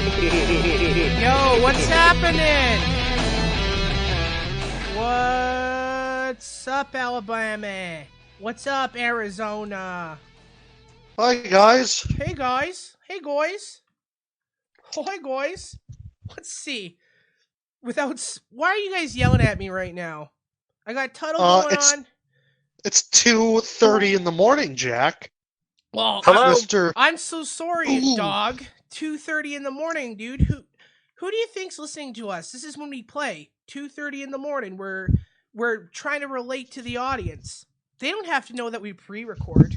Yo, what's happening? What's up, Alabama? What's up, Arizona? Hi, guys. Hey, guys. Hey, guys. Oh, hey, guys. Let's see. Why are you guys yelling at me right now? I got Tuddle going on. It's 2:30 in the morning, Jack. Well, hello, Mr. I'm so sorry, Ooh. dog. 2:30 in the morning, dude. Who do you think's listening to us? This is when we play. 2:30 in the morning. We're trying to relate to the audience. They don't have to know that we pre-record.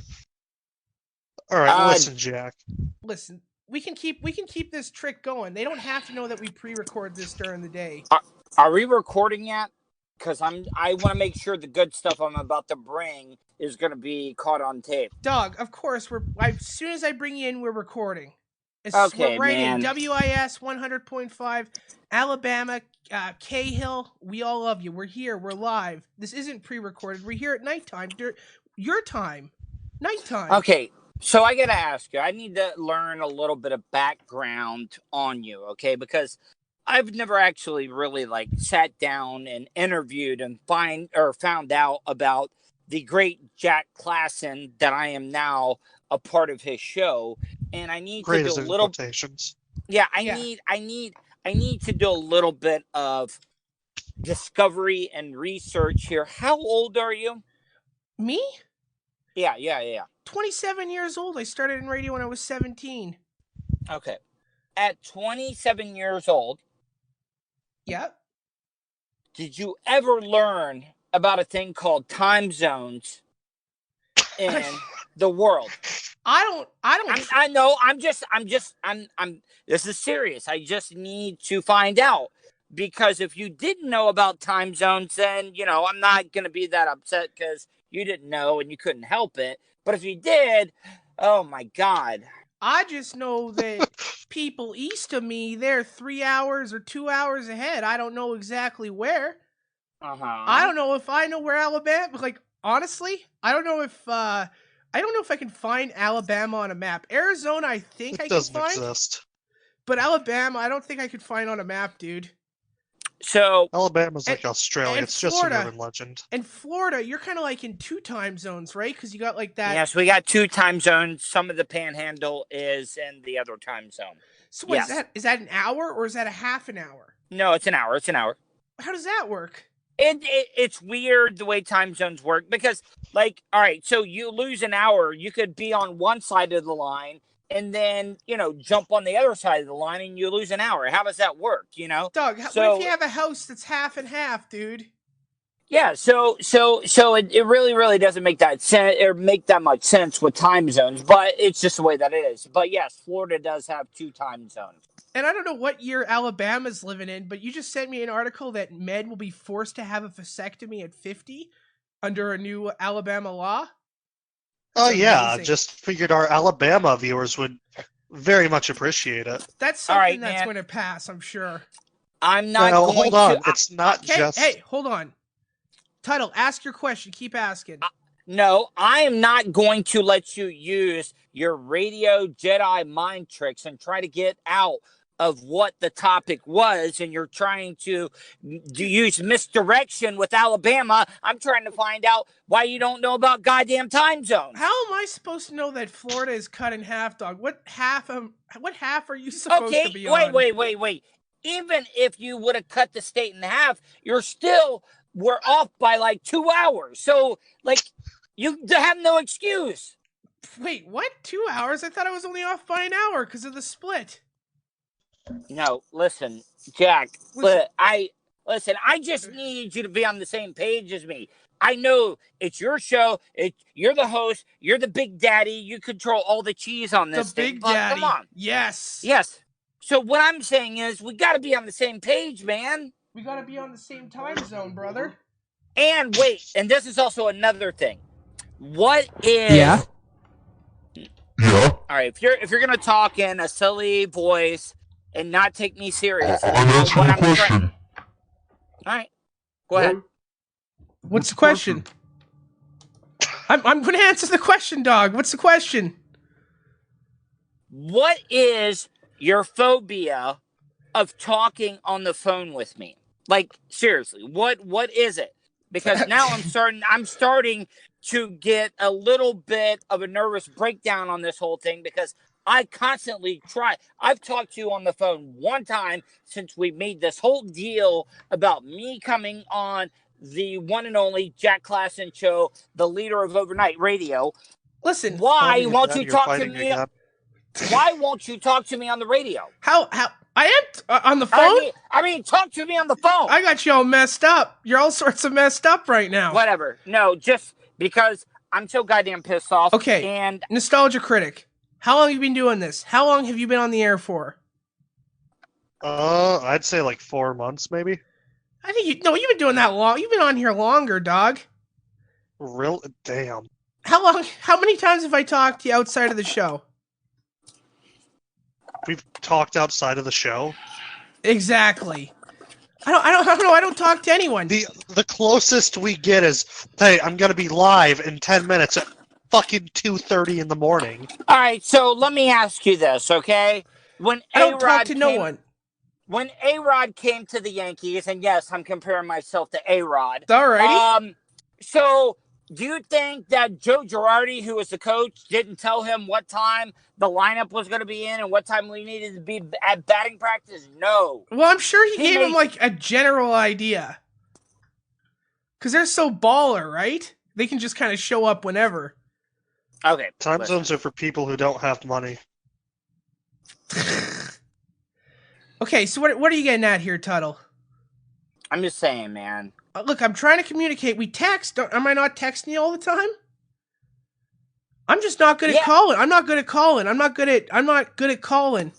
All right, listen, Jack. Listen, we can keep this trick going. They don't have to know that we pre-record this during the day. Are we recording yet? Because I want to make sure the good stuff I'm about to bring is going to be caught on tape. Dog, of course as soon as I bring you in, we're recording. Okay, we're right man. in WEIS 100.5, Alabama, KHIL. We all love you. We're here. We're live. This isn't pre-recorded. We're here at nighttime. Your time, nighttime. Okay, so I got to ask you. I need to learn a little bit of background on you, okay? Because I've never actually really sat down and interviewed and found out about the great Jack Klassen that I am now a part of his show, and I need to do a little quotations. Yeah, I need to do a little bit of discovery and research here. How old are you? Me? Yeah. 27 years old. I started in radio when I was 17. Okay. At 27 years old, yep. Did you ever learn about a thing called time zones in the world? I don't. I know. I'm. This is serious. I just need to find out, because if you didn't know about time zones, then I'm not gonna be that upset because you didn't know and you couldn't help it. But if you did, oh my God. I just know that people east of me, they're 3 hours or 2 hours ahead. I don't know exactly where. I don't know if I know where Alabama. Honestly, I don't know if I can find Alabama on a map. Arizona, I think I can find. Exist. But Alabama, I don't think I could find on a map, dude. So Alabama's like Australia. It's Florida, just an urban legend. And Florida, you're kind of in 2 time zones, right? Because you got that. Yes, we got 2 time zones. Some of the Panhandle is in the other time zone. So what, is that an hour or is that a half an hour? No, it's an hour. It's an hour. How does that work? It's weird the way time zones work because, all right, so you lose an hour. You could be on one side of the line and then, jump on the other side of the line and you lose an hour. How does that work, Doug, what if you have a house that's half and half, dude? Yeah, so it really, really doesn't make that sense or make that much sense with time zones, but it's just the way that it is. But yes, Florida does have 2 time zones. And I don't know what year Alabama's living in, but you just sent me an article that men will be forced to have a vasectomy at 50 under a new Alabama law. Oh, yeah. Just figured our Alabama viewers would very much appreciate it. That's something that's going to pass, I'm sure. I'm not going hold on. It's not just... Hey, hold on. Tuddle, ask your question. Keep asking. No, I am not going to let you use your radio Jedi mind tricks and try to get out of what the topic was, and you're trying to use misdirection with Alabama. I'm trying to find out why you don't know about goddamn time zones. How am I supposed to know that Florida is cut in half, dog? What half are you supposed to be on? Wait. Even if you would have cut the state in half, we're off by 2 hours. So you have no excuse. Wait, what? 2 hours? I thought I was only off by an hour because of the split. No, listen, Jack. I just need you to be on the same page as me. I know it's your show. You're the host. You're the big daddy. You control all the cheese on this thing. The big daddy. Come on. Yes. So what I'm saying is we got to be on the same page, man. We got to be on the same time zone, brother. And wait, and this is also another thing. What is... Yeah. All right, if you're gonna talk in a silly voice and not take me serious, question. All right, go ahead. What's the question? I'm going to answer the question, dog. What's the question? What is your phobia of talking on the phone with me. Like, seriously, what is it? Because now I'm starting to get a little bit of a nervous breakdown on this whole thing because I constantly try. I've talked to you on the phone one time since we made this whole deal about me coming on the one and only Jack Klassen Show, the leader of overnight radio. Listen, why won't you talk to me? Why won't you talk to me on the radio? How I am on the phone? I mean, talk to me on the phone. I got you all messed up. You're all sorts of messed up right now. Whatever. No, just because I'm so goddamn pissed off. Okay. And Nostalgia Critic, how long have you been doing this? How long have you been on the air for? I'd say like 4 months, maybe. I think you've been doing that long. You've been on here longer, dog. Real damn. How long? How many times have I talked to you outside of the show? We've talked outside of the show. Exactly. I don't know. I don't talk to anyone. The closest we get is, hey, I'm gonna be live in 10 minutes at fucking 2:30 in the morning. All right, so let me ask you this, okay? When I don't talk to no one. When A-Rod came to the Yankees, and yes, I'm comparing myself to A-Rod. Alrighty. So do you think that Joe Girardi, who was the coach, didn't tell him what time the lineup was going to be in and what time we needed to be at batting practice? No. Well, I'm sure he gave him like a general idea. Because they're so baller, right? They can just kind of show up whenever. Okay. Time zones are for people who don't have money. Okay, so what are you getting at here, Tuddle? I'm just saying, man. Look, I'm trying to communicate. We text. Am I not texting you all the time? I'm just not good at calling. I'm not good at calling. I'm not good at calling.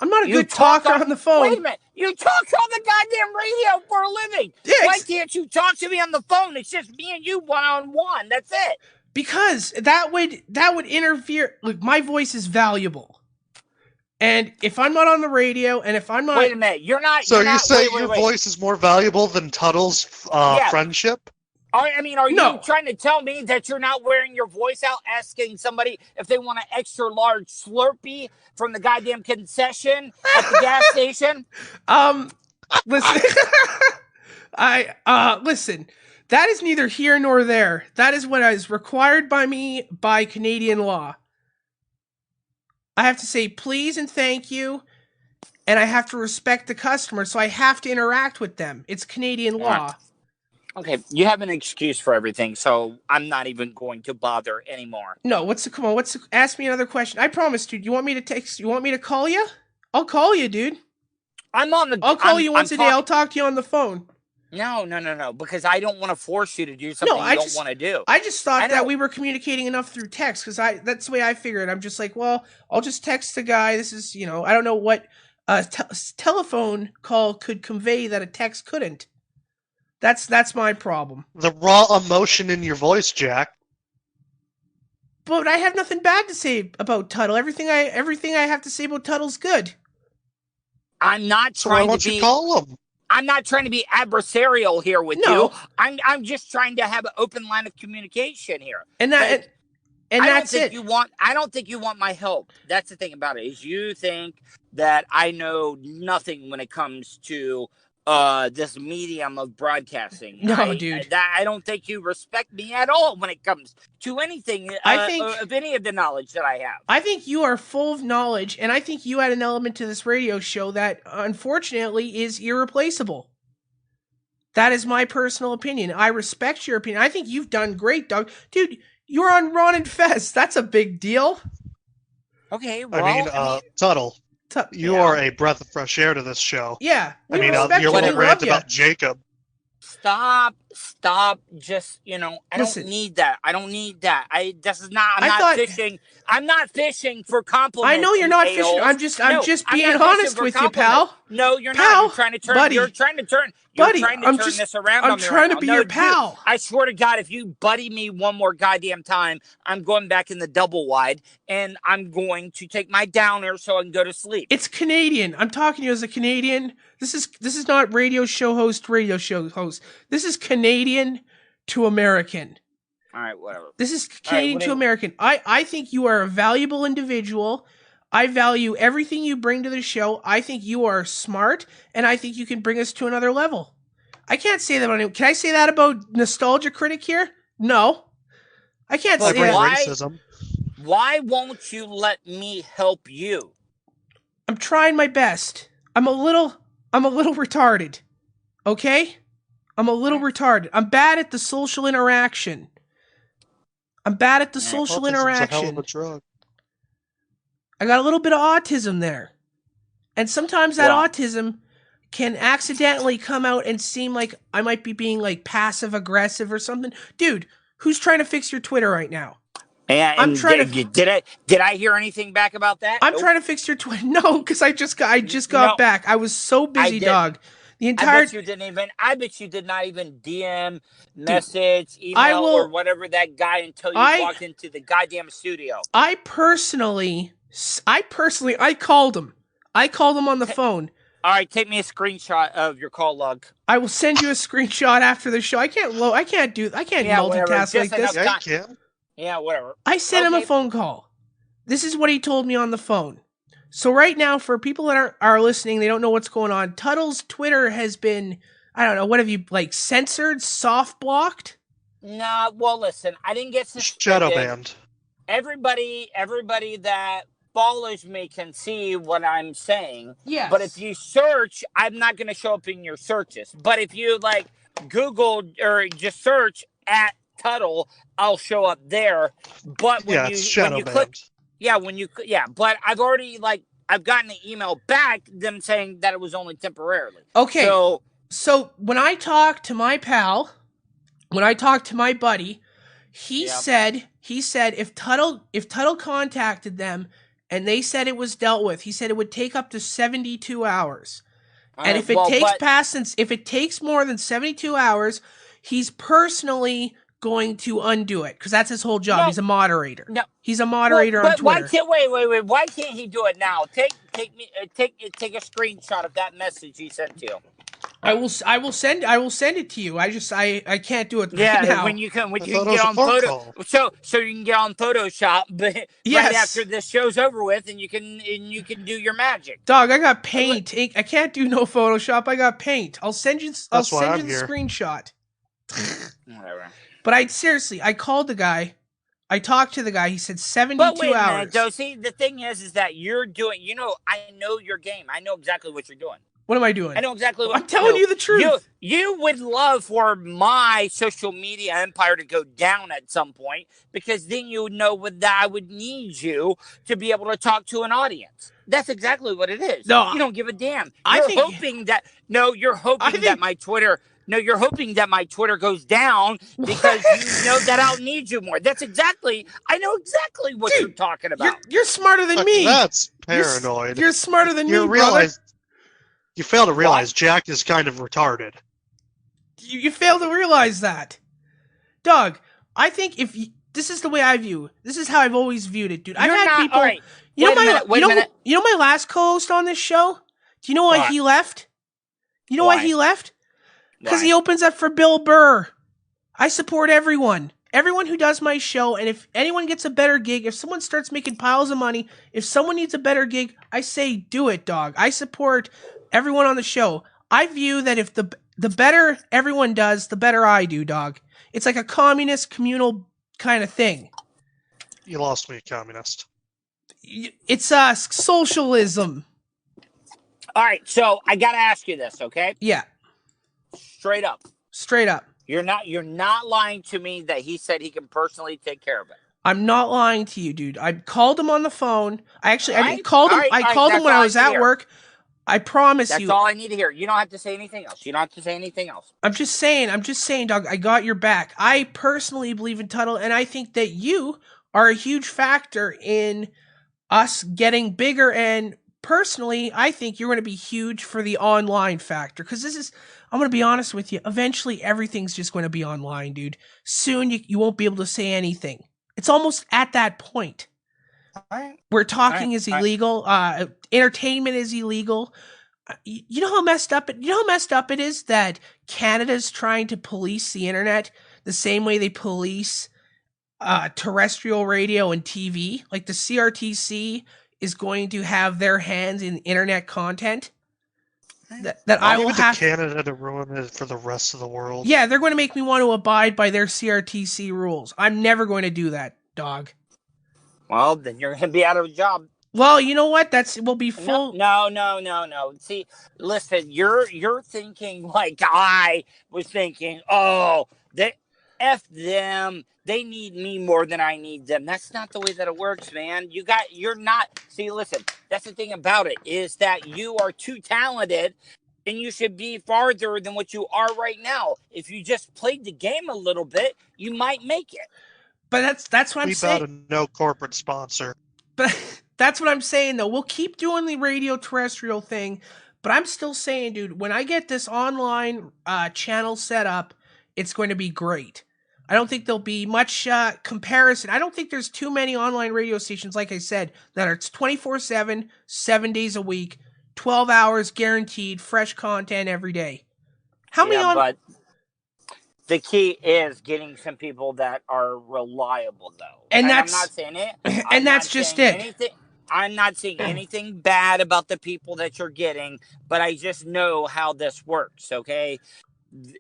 I'm not a good talker on the phone. Wait a minute. You talk on the goddamn radio for a living. Yeah, why can't you talk to me on the phone? It's just me and you one-on-one. That's it. Because that would interfere. Look, my voice is valuable. And if I'm not on the radio, and if I'm not... Wait a minute, you're not... So you say your voice is more valuable than Tuddle's friendship? Are you trying to tell me that you're not wearing your voice out, asking somebody if they want an extra large Slurpee from the goddamn concession at the gas station? Listen. Listen. That is neither here nor there. That is what is required by me by Canadian law. I have to say please and thank you, and I have to respect the customer, so I have to interact with them. It's Canadian law. Okay, you have an excuse for everything, so I'm not even going to bother anymore. No, ask me another question. I promise, dude. You want me to text? You want me to call you? I'll call you, dude. I'll call you once a day. I'll talk to you on the phone. No, because I don't want to force you to do something you don't want to do. I just thought that we were communicating enough through text, because that's the way I figured. I'm just like, well, I'll just text the guy. This is, I don't know what a telephone call could convey that a text couldn't. That's my problem. The raw emotion in your voice, Jack. But I have nothing bad to say about Tuddle. Everything I have to say about Tuddle's good. I'm not trying to be... So why won't you call him? I'm not trying to be adversarial here with you. I'm just trying to have an open line of communication here. That's it. I don't think you want my help. That's the thing about it, is you think that I know nothing when it comes to this medium of broadcasting. No, dude. I don't think you respect me at all when it comes to anything of any of the knowledge that I have. I think you are full of knowledge, and I think you add an element to this radio show that, unfortunately, is irreplaceable. That is my personal opinion. I respect your opinion. I think you've done great, dog. Dude, you're on Ron and Fez. That's a big deal. Okay, well... I mean, Tuddle. You are a breath of fresh air to this show. Yeah. Your little rant about Jacob. Stop. Just, I don't need that. I'm not fishing. I'm not fishing for compliments. I know you're not fishing. I'm just being honest with you, pal. No, you're not. You're trying to turn. Buddy. You're trying to turn. This around. I'm trying to be your pal. I swear to God, if you buddy me one more goddamn time, I'm going back in the double wide, and I'm going to take my downer so I can go to sleep. It's Canadian. I'm talking to you as a Canadian. This is not radio show host. This is Canadian to American. All right, whatever. This is Canadian to American. I think you are a valuable individual. I value everything you bring to the show. I think you are smart, and I think you can bring us to another level. I can't say that on. Can I say that about Nostalgia Critic here? No, I can't say that. Racism. Why won't you let me help you? I'm trying my best. I'm a little retarded. Okay? I'm a little retarded. I'm bad at the social interaction. Autism's a hell of a drug. I got a little bit of autism there. And sometimes that autism can accidentally come out and seem like I might be being like passive aggressive or something. Dude, who's trying to fix your Twitter right now? And I'm trying to. Did I hear anything back about that? I'm trying to fix your Twitter. No, because I just got back. I was so busy, dog. The entire. I bet you didn't even. I bet you did not even DM, message, email, or whatever that guy until you walked into the goddamn studio. I personally, called him. I called him on the phone. All right, take me a screenshot of your call log. I will send you a screenshot after the show. I can't multitask like this. Yeah, you can. Yeah, whatever. I sent him a phone call. This is what he told me on the phone. So right now, for people that are listening, they don't know what's going on. Tuddle's Twitter has been, I don't know, what have you, like, censored, soft blocked? Nah, well, listen, I didn't get suspended. Shadow banned. Everybody that follows me can see what I'm saying. Yes. But if you search, I'm not going to show up in your searches. But if you, like, Google or just search at Tuddle, I'll show up there. But when it's shadow banned. But I've already I've gotten an email back them saying that it was only temporarily. Okay. So when I talked to my pal, when I talked to my buddy, he said if Tuddle contacted them and they said it was dealt with, he said it would take up to 72 hours. And if it takes more than 72 hours, he's personally going to undo it because that's his whole job. He's a moderator. No, he's a moderator on Twitter. Wait. Why can't he do it now? Take a screenshot of that message he sent to you. I will send it to you. I can't do it right now. when you can get on photo. So you can get on Photoshop, but right after this show's over with, and you can do your magic. Dog, I got paint. I can't do no Photoshop. I got paint. I'll send you the screenshot. Whatever. But I called the guy. I talked to the guy. He said 72 hours. But wait a minute, though. See, the thing is that you're doing, I know your game. I know exactly what you're doing. What am I doing? I know exactly what I'm telling you the truth. You would love for my social media empire to go down at some point, because then you would know that I would need you to be able to talk to an audience. That's exactly what it is. No, you don't give a damn. You're hoping that my Twitter goes down because you know that I'll need you more. I know exactly what you're talking about. You're smarter than me. That's paranoid. You're smarter than me, brother. You fail to realize Jack is kind of retarded. You fail to realize that. Doug, I think this is the way I view. This is how I've always viewed it, dude. I've had people. Right. Wait a minute. You know my last co-host on this show? Do you know why he left? You know why he left? Because he opens up for Bill Burr. I support everyone. Everyone who does my show, and if anyone gets a better gig, if someone starts making piles of money, if someone needs a better gig, I say do it, dog. I support everyone on the show. I view that if the better everyone does, the better I do, dog. It's like a communist, communal kind of thing. You lost me, communist. It's socialism. All right, so I got to ask you this, okay? Yeah. Straight up. You're not lying to me that he said he can personally take care of it. I'm not lying to you, dude. I called him on the phone. I called him when I was at work. I promise you. That's all I need to hear. You don't have to say anything else. I'm just saying, dog, I got your back. I personally believe in Tuddle, and I think that you are a huge factor in us getting bigger, and personally, I think you're going to be huge for the online factor, because I'm going to be honest with you, eventually everything's just going to be online, dude. Soon you won't be able to say anything. It's almost at that point. Where talking is illegal, entertainment is illegal. You know how messed up it is that Canada's trying to police the internet the same way they police terrestrial radio and TV. Like the CRTC is going to have their hands in internet content, that I'll I will leave it have to Canada to ruin it for the rest of the world. Yeah, they're going to make me want to abide by their CRTC rules. I'm never going to do that, dog. Well, then you're going to be out of a job. Well, you know what? We'll be full. No. See, listen, you're thinking like I was thinking. Oh, F them. They need me more than I need them. That's not the way that it works, man. You're not. See, listen, that's the thing about it, is that you are too talented and you should be farther than what you are right now. If you just played the game a little bit, you might make it. But that's what I'm saying. About a no corporate sponsor. But that's what I'm saying, though. We'll keep doing the radio terrestrial thing, but I'm still saying, dude, when I get this online channel set up, it's going to be great. I don't think there'll be much comparison. I don't think there's too many online radio stations, like I said, that are 24/7, 7 days a week, 12 hours guaranteed, fresh content every day. How many but the key is getting some people that are reliable, though. And I'm not saying it. And that's just it. I'm not saying anything bad about the people that you're getting, but I just know how this works, okay?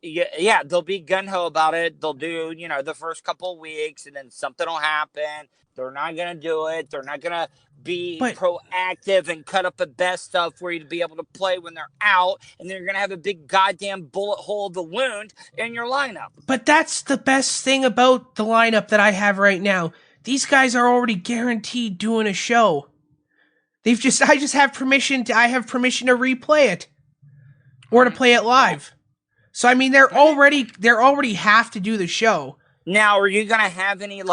Yeah, they'll be gung-ho about it. They'll do, the first couple of weeks, and then something will happen. They're not going to do it. They're not going to be proactive and cut up the best stuff for you to be able to play when they're out, and then you're going to have a big goddamn bullet hole of the wound in your lineup. But that's the best thing about the lineup that I have right now. These guys are already guaranteed doing a show. I just have permission to replay it or to play it live. So I mean, they're already have to do the show. Now, are you gonna have any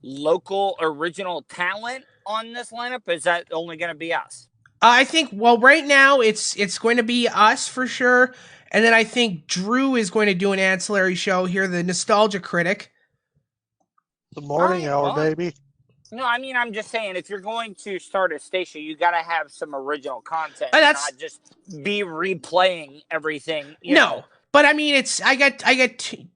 local original talent on this lineup? Is that only gonna be us? I think right now it's going to be us for sure, and then I think Drew is going to do an ancillary show here, the Nostalgia Critic. The morning hour, baby. No, I mean, I'm just saying, if you're going to start a station, you got to have some original content, not just be replaying everything. You know. But I mean,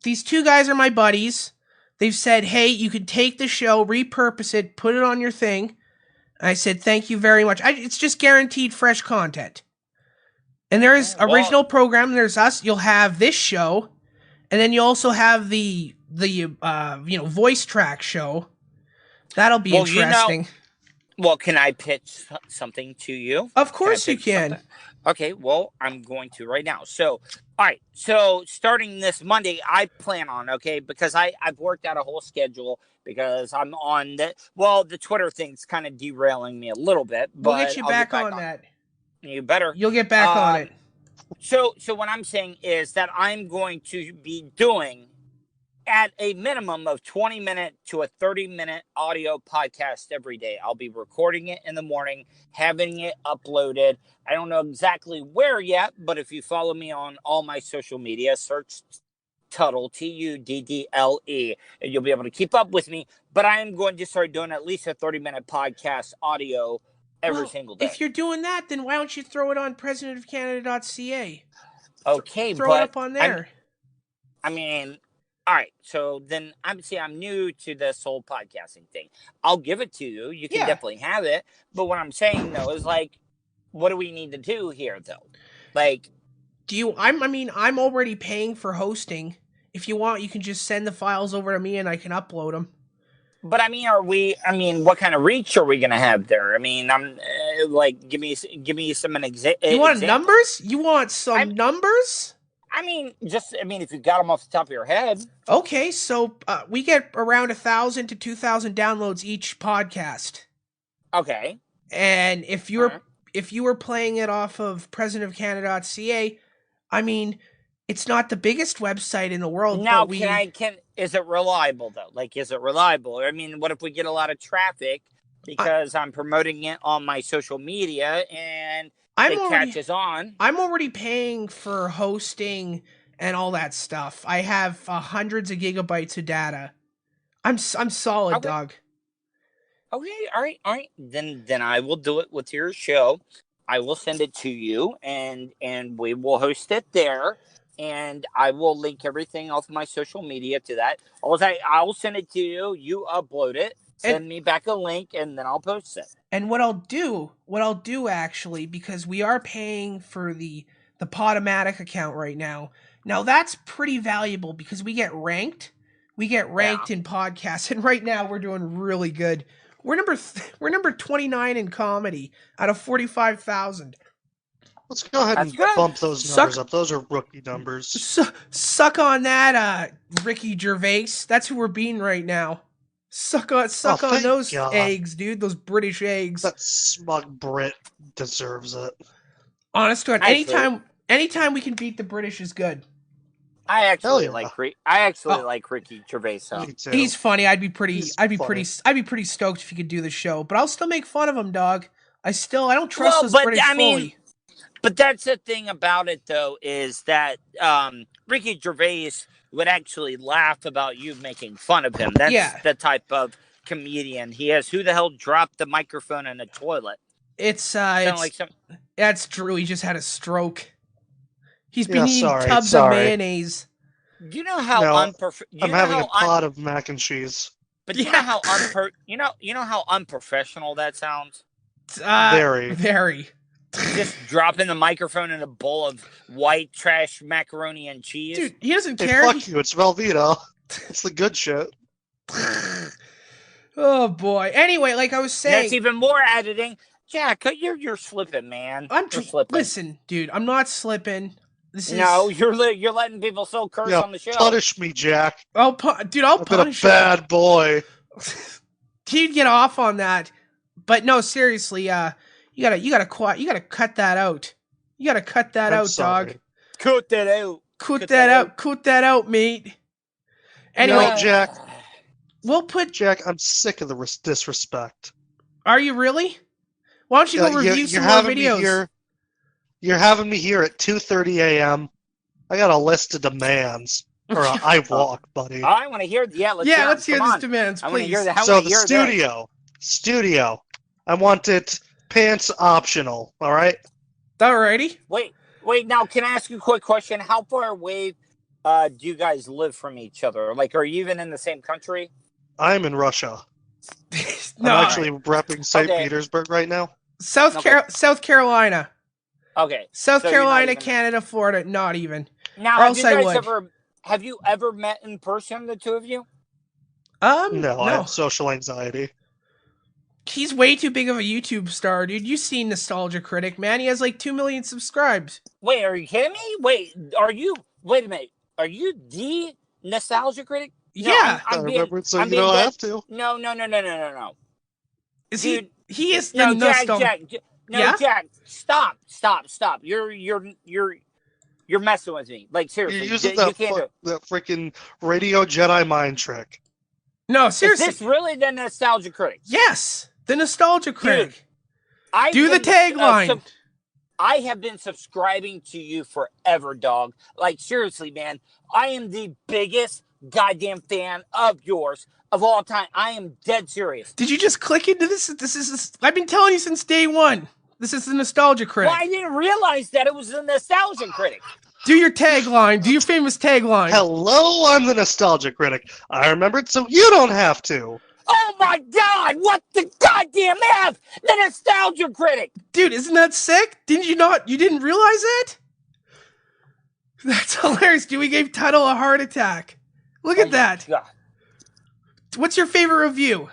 these two guys are my buddies. They've said, hey, you could take the show, repurpose it, put it on your thing. I said, thank you very much. It's just guaranteed fresh content. And there is original program. There's us. You'll have this show, and then you also have the voice track show. That'll be interesting. Can I pitch something to you? Of course you can. Something? Okay, well, I'm going to right now. So, all right. So, starting this Monday, I plan on, because I've worked out a whole schedule because I'm on the Twitter thing's kind of derailing me a little bit. But we'll get you back on that. You better. You'll get back on it. So what I'm saying is that I'm going to be doing at a minimum of 20-minute to a 30-minute audio podcast every day. I'll be recording it in the morning, having it uploaded. I don't know exactly where yet, but if you follow me on all my social media, search Tuddle, Tuddle, and you'll be able to keep up with me. But I am going to start doing at least a 30-minute podcast audio every single day. If you're doing that, then why don't you throw it on presidentofcanada.ca? Okay, throw it up on there. All right, so then I'm new to this whole podcasting thing. I'll give it to you. You can definitely have it. But what I'm saying, though, is what do we need to do here, though? I'm already paying for hosting. If you want, you can just send the files over to me and I can upload them. But what kind of reach are we going to have there? Give me some example. You want numbers? You want some numbers? If you got them off the top of your head. Okay, so we get around 1,000 to 2,000 downloads each podcast. Okay. And if you were playing it off of presidentofcanada.ca, it's not the biggest website in the world. Now, is it reliable though? Is it reliable? What if we get a lot of traffic because I'm promoting it on my social media and it catches on? I'm already paying for hosting and all that stuff. I have hundreds of gigabytes of data. I'm solid, dog. Okay, all right. Then I will do it with your show. I will send it to you, and we will host it there. And I will link everything off my social media to that. I will send it to you. You upload it. Send me back a link, and then I'll post it. And what I'll do actually, because we are paying for the Podomatic account right now. Now that's pretty valuable because we get ranked. We get ranked in podcasts, and right now we're doing really good. We're number 29 in comedy out of 45,000. Let's go ahead and bump those numbers up. Those are rookie numbers. Suck on that, Ricky Gervais. That's who we're being right now. Suck on those eggs, dude. Those British eggs. That smug Brit deserves it. Honest to God, anytime we can beat the British is good. I actually like Ricky Gervais. He's funny. I'd be pretty stoked if you could do the show, but I'll still make fun of him, dog. I don't trust those British fully. But that's the thing about it, though, is that Ricky Gervais would actually laugh about you making fun of him. That's the type of comedian he is. Who the hell dropped the microphone in the toilet? That's Drew. He just had a stroke. He's been eating tubs of mayonnaise. You know how I'm having a pot of mac and cheese. But you know how you know how unprofessional that sounds? Very. Just dropping the microphone in a bowl of white trash macaroni and cheese. Dude, he doesn't care. Fuck you, it's Velveeta. It's the good shit. Oh boy. Anyway, like I was saying, that's even more editing. Jack, you're slipping, man. You're slipping. Listen, dude, I'm not slipping. You're letting people so curse on the show. Punish me, Jack. I'll punish you. I've been a bad boy. He'd get off on that, but no, seriously, you gotta cut that out. You gotta cut that out, sorry. dog. Cut that out. Cut that out, mate. Anyway, Jack. Jack, I'm sick of the disrespect. Are you really? Why don't you go review some more videos? You're having me here at 2:30 a.m. I got a list of demands. Or I walk, buddy. I want to hear. Let's hear these demands, please. Studio. I want it pants optional. All right. Alrighty. Wait. Now, can I ask you a quick question? How far away do you guys live from each other? Like, are you even in the same country? I'm in Russia. I'm actually repping St. Petersburg right now. South Carolina. Okay. South Carolina, Canada, Florida, not even. Now, have you ever met in person, the two of you? No, I have social anxiety. He's way too big of a YouTube star, dude. You've seen Nostalgia Critic, man. He has like 2 million subscribes. Wait, are you kidding me? Wait a minute. Are you the Nostalgia Critic? No, yeah. You don't have to. No. Is Dude, he is the Nostalgia. Jack, stop. You're messing with me. Like, seriously. You're using that freaking Radio Jedi mind trick. No, seriously. Is this really the Nostalgia Critic? Yes, the Nostalgia Critic. Dude, do the tagline. I have been subscribing to you forever, dog. Like, seriously, man. I am the biggest goddamn fan of yours of all time. I am dead serious. Did you just click into this? I've been telling you since day one. This is the Nostalgia Critic. Well, I didn't realize that it was the Nostalgia Critic. Do your tagline. Do your famous tagline. Hello, I'm the Nostalgia Critic. I remembered, so you don't have to. Oh my God! What the goddamn F? The Nostalgia Critic. Dude, isn't that sick? You didn't realize that? That's hilarious. Dude, we gave Tuddle a heart attack. Look at that. God. What's your favorite review?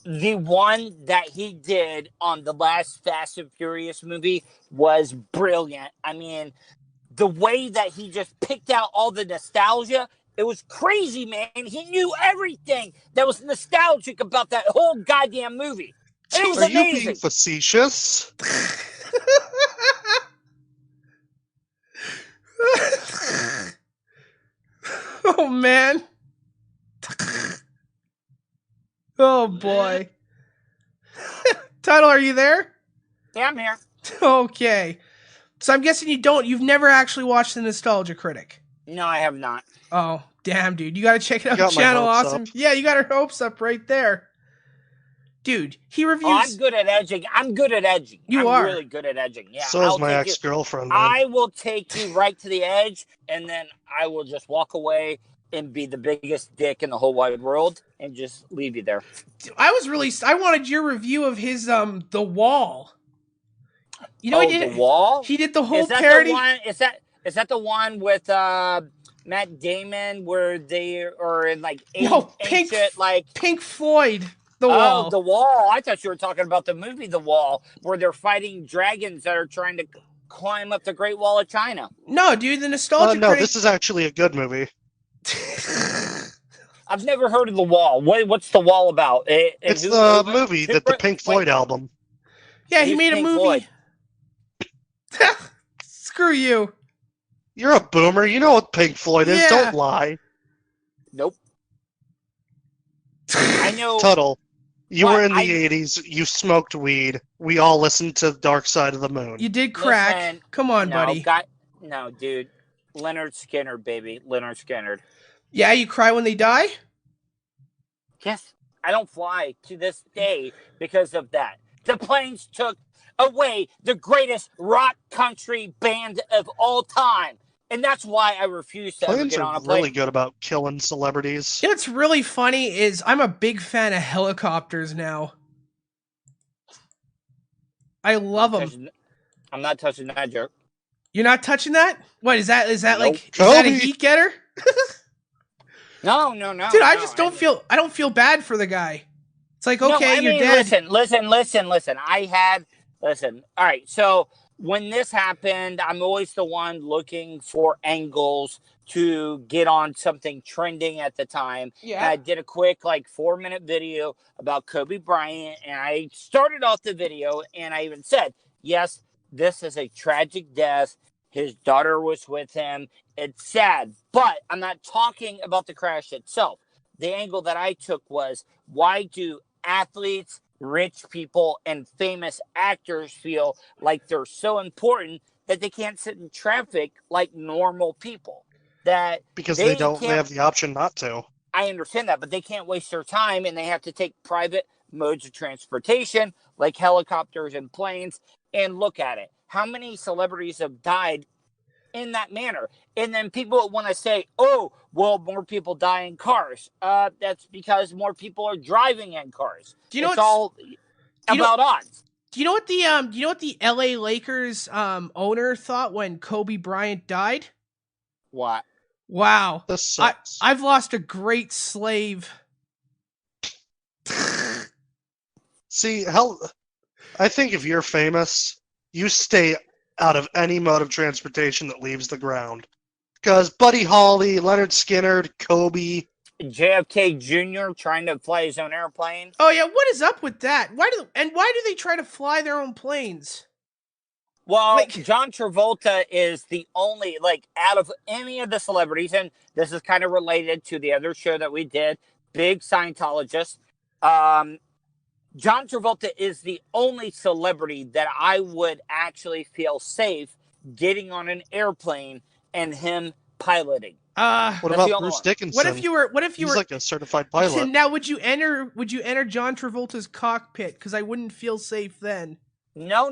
The one that he did on the last Fast and Furious movie was brilliant. I mean, the way that he just picked out all the nostalgia, it was crazy, man. He knew everything that was nostalgic about that whole goddamn movie. It was amazing. Are you being facetious? Oh, man. Oh, boy. Tuddle, are you there? Yeah, I'm here. Okay. So I'm guessing you've never actually watched the Nostalgia Critic. No, I have not. Oh, damn, dude. You gotta check it out. Channel Awesome. Yeah, you got her hopes up right there. Dude, he reviews... Oh, I'm good at edging. I'm really good at edging. Yeah. So is my ex-girlfriend. I will take you right to the edge, and then I will just walk away and be the biggest dick in the whole wide world and just leave you there. I wanted your review of his The Wall. You know, The Wall? He did the whole is that parody. The one, is that the one with Matt Damon where they are in like ancient like Pink Floyd? The Wall. Oh, The Wall. I thought you were talking about the movie The Wall, where they're fighting dragons that are trying to climb up the Great Wall of China. No, dude, the nostalgia. No, this is actually a good movie. I've never heard of The Wall. What's The Wall about? It's the movie that the Pink Floyd album. Yeah, he made a movie. Screw you. You're a boomer. You know what Pink Floyd is. Don't lie. Nope. I know. Tuddle. You were in the 80s. You smoked weed. We all listened to Dark Side of the Moon. You did crack. Listen, come on, buddy. No, dude. Leonard Skinner, baby. Leonard Skinner. Yeah, you cry when they die? Yes. I don't fly to this day because of that. The planes took away the greatest rock country band of all time. And that's why I refuse to ever get on a plane. Planes are really good about killing celebrities. You know what's really funny is I'm a big fan of helicopters now. I love them. I'm not touching that joke. You're not touching that? What is that? Is that nope. like? Is that a heat getter? No. Dude, I just don't feel. I don't feel bad for the guy. It's like, okay, you're dead. Listen. All right, so when this happened, I'm always the one looking for angles to get on something trending at the time. Yeah. And I did a quick 4-minute video about Kobe Bryant, and I started off the video and I even said, yes, this is a tragic death. His daughter was with him. It's sad, but I'm not talking about the crash itself. The angle that I took was, why do athletes, rich people, and famous actors feel like they're so important that they can't sit in traffic like normal people? Because they have the option not to. I understand that, but they can't waste their time, and they have to take private modes of transportation like helicopters and planes. And look at it. How many celebrities have died in that manner? And then people want to say, oh, well, more people die in cars. That's because more people are driving in cars. Do you know it's all about odds. Do you know what the LA Lakers owner thought when Kobe Bryant died? What? Wow. This sucks. I've lost a great slave. See, I think if you're famous, you stay out of any mode of transportation that leaves the ground. Because Buddy Holly, Leonard Skinner, Kobe, JFK Jr. trying to fly his own airplane. Oh yeah, what is up with that? Why do they try to fly their own planes? Well, John Travolta is the only, out of any of the celebrities, and this is kind of related to the other show that we did, big Scientologist. John Travolta is the only celebrity that I would actually feel safe getting on an airplane and him piloting. What about Bruce Dickinson? What if you were He's like a certified pilot. Now, would you enter John Travolta's cockpit? Because I wouldn't feel safe then. No.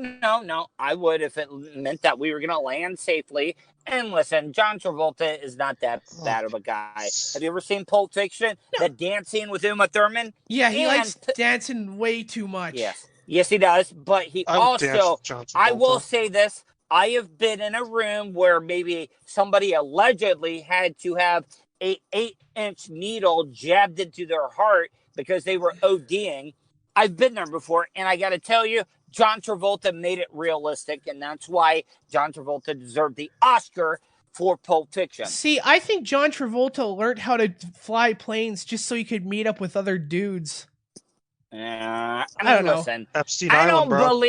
I would if it meant that we were going to land safely. And listen, John Travolta is not that bad of a guy. Have you ever seen Pulp Fiction? No. That dance scene with Uma Thurman? Yeah, he likes dancing way too much. Yes, he does. But he also, I will say this, I have been in a room where maybe somebody allegedly had to have an 8-inch needle jabbed into their heart because they were ODing. I've been there before, and I got to tell you, John Travolta made it realistic, and that's why John Travolta deserved the Oscar for Pulp Fiction. See, I think John Travolta learned how to fly planes just so he could meet up with other dudes. I don't know. Listen, Epstein Island, bro.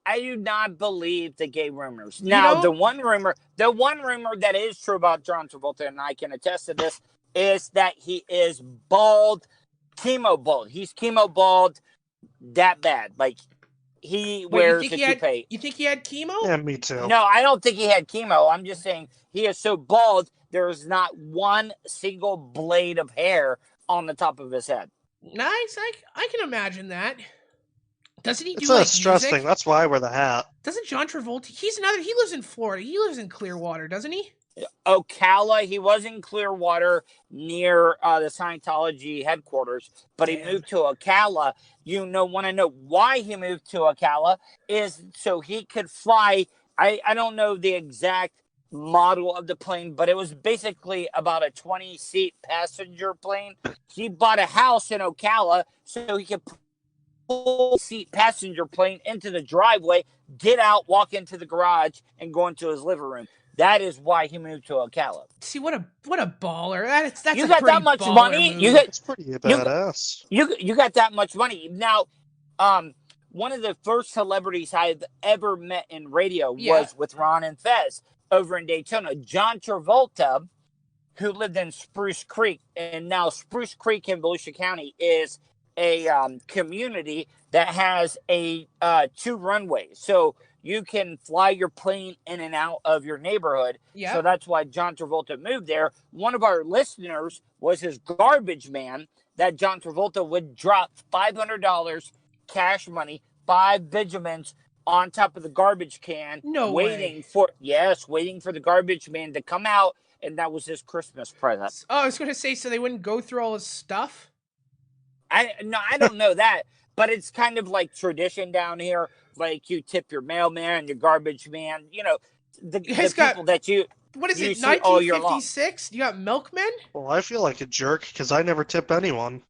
I do not believe the gay rumors. Now, the one rumor that is true about John Travolta, and I can attest to this, is that he is bald, chemo bald. He's chemo bald that bad. He wears a toupee. You think he had chemo? Yeah, me too. No, I don't think he had chemo. I'm just saying he is so bald, there is not one single blade of hair on the top of his head. Nice. I can imagine that. Doesn't he do it's a stress thing. That's why I wear the hat. Doesn't John Travolta? He lives in Florida. He lives in Clearwater, doesn't he? Ocala. He was in Clearwater near the Scientology headquarters, but he moved to Ocala. Want to know why he moved to Ocala is so he could fly. I don't know the exact model of the plane, but it was basically about a 20-seat passenger plane. He bought a house in Ocala so he could pull a seat passenger plane into the driveway, get out, walk into the garage, and go into his living room. That is why he moved to Ocala. See, what a baller! That's you a got pretty that much baller money. move. That's pretty badass. You got that much money. Now, one of the first celebrities I've ever met in radio was with Ron and Fez over in Daytona. John Travolta, who lived in Spruce Creek, and now Spruce Creek in Volusia County is a community that has a 2 runways. So you can fly your plane in and out of your neighborhood. Yeah. So that's why John Travolta moved there. One of our listeners was his garbage man that John Travolta would drop $500 cash money, 5 Vigimans on top of the garbage can. Waiting for the garbage man to come out. And that was his Christmas present. Oh, I was going to say, so they wouldn't go through all his stuff? I don't know that. But it's kind of like tradition down here. Like you tip your mailman, your garbage man, the people that you. What is it, 1956? You got milkmen? Well, I feel like a jerk because I never tip anyone.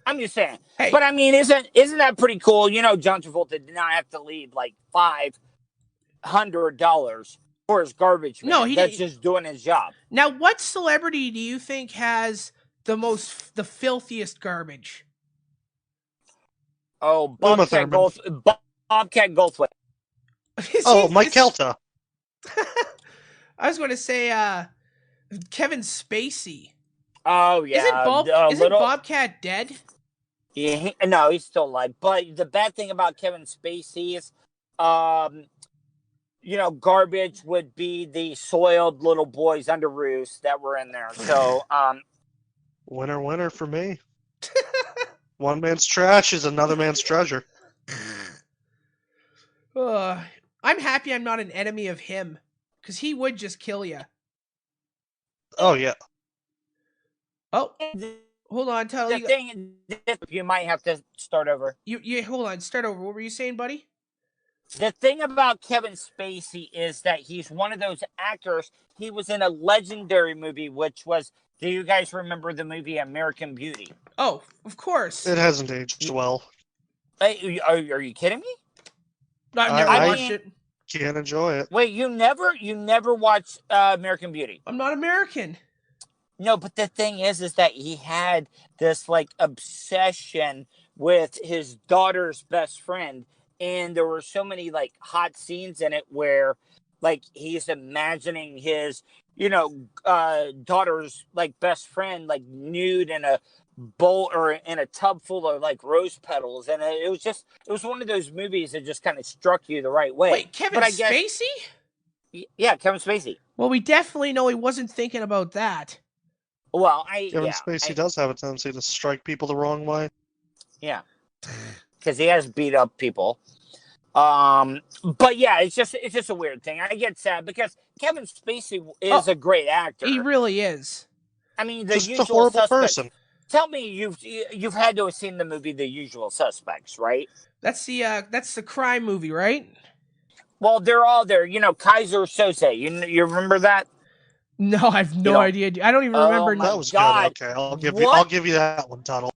I'm just saying. Hey. But I mean, isn't that pretty cool? John Travolta did not have to leave like $500 for his garbage man. No, that's just doing his job. Now, what celebrity do you think has the filthiest garbage? Oh, Bobcat Goldthwait. Mike Kelta. I was going to say Kevin Spacey. Oh, yeah. Isn't Bobcat dead? Yeah, no, he's still alive. But the bad thing about Kevin Spacey is, garbage would be the soiled little boys under roofs that were in there. So, winner for me. One man's trash is another man's treasure. I'm happy I'm not an enemy of him, because he would just kill you. Oh, yeah. Oh, hold on, Tuddle. You might have to start over. You hold on, start over. What were you saying, buddy? The thing about Kevin Spacey is that he's one of those actors. He was in a legendary movie, which was, do you guys remember the movie American Beauty? Oh, of course. It hasn't aged well. Hey, are you kidding me? I've never watched it. Can't enjoy it. Wait, you never watched American Beauty? I'm not American. No, but the thing is that he had this like obsession with his daughter's best friend, and there were so many like hot scenes in it where like he's imagining his daughter's like best friend like nude in a bowl or in a tub full of like rose petals, and it was one of those movies that just kind of struck you the right way. Wait, Kevin Spacey? Yeah, Kevin Spacey. Well, we definitely know he wasn't thinking about that. Well, Kevin Spacey does have a tendency to strike people the wrong way. Yeah, because he has beat up people. But yeah, it's just a weird thing. I get sad because Kevin Spacey is a great actor. He really is. I mean, the just usual a horrible suspects. person. Tell me, you've had to have seen the movie The Usual Suspects, right? That's the crime movie, right? Well, they're all there. Kaiser Sose. You remember that? No, I have no idea. I don't even remember. That was God. good. Okay, I'll give you that one, Tuddle.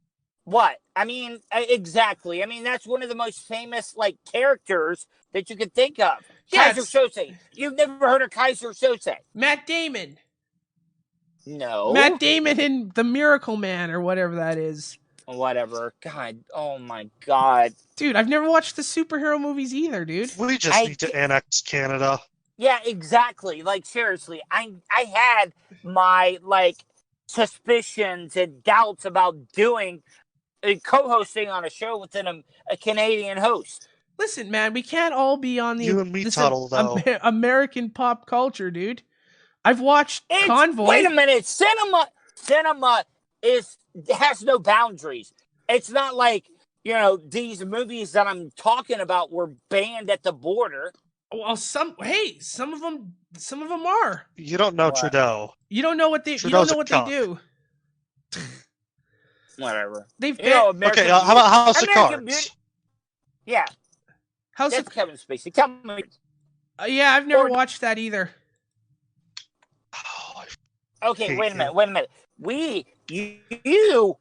What? I mean, exactly. I mean, that's one of the most famous like characters that you could think of. Yes. Kaiser Sose. You've never heard of Kaiser Sose? Matt Damon. No. Matt Damon in The Miracle Man or whatever that is. Whatever. God. Oh my God. Dude, I've never watched the superhero movies either, dude. We just need to annex Canada. Yeah, exactly. Like seriously, I had my like suspicions and doubts about doing co-hosting on a show with a Canadian host. Listen, man, we can't all be on the you and me, Tuddle, though. American pop culture, dude. I've watched Convoy. Wait a minute, cinema has no boundaries. It's not like these movies that I'm talking about were banned at the border. Well, some of them are. You don't know Trudeau. You don't know what they do. Whatever. They've okay. How about House of Cards? Beauty? Yeah. That's Kevin Spacey. Tell me. Yeah, I've never watched that either. Okay, wait a minute. You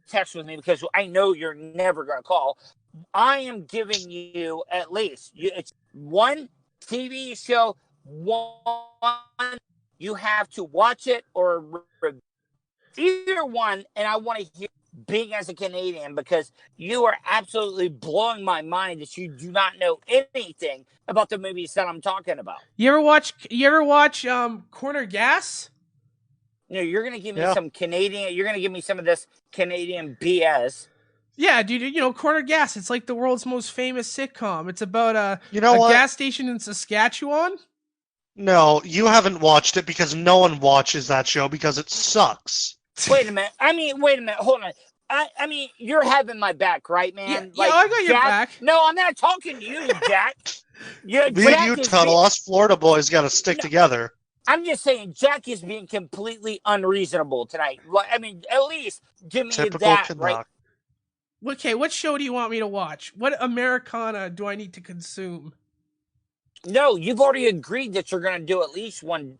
text with me because I know you're never going to call. I am giving you at least it's one TV show, one you have to watch it or either one, and I want to hear being as a Canadian because you are absolutely blowing my mind that you do not know anything about the movies that I'm talking about. You ever watch Corner Gas? No, you're gonna give me some Canadian. You're gonna give me some of this Canadian BS. Yeah, dude. You know Corner Gas. It's like the world's most famous sitcom. It's about a gas station in Saskatchewan. No, you haven't watched it because no one watches that show because it sucks. Wait a minute. Hold on. I mean, you're having my back, right, man? Yeah, I got your back. No, I'm not talking to you, Jack. Me and you, Tuddle, us Florida boys got to stick together. I'm just saying, Jack is being completely unreasonable tonight. I mean, at least give me that, right? Okay, what show do you want me to watch? What Americana do I need to consume? No, you've already agreed that you're going to do at least one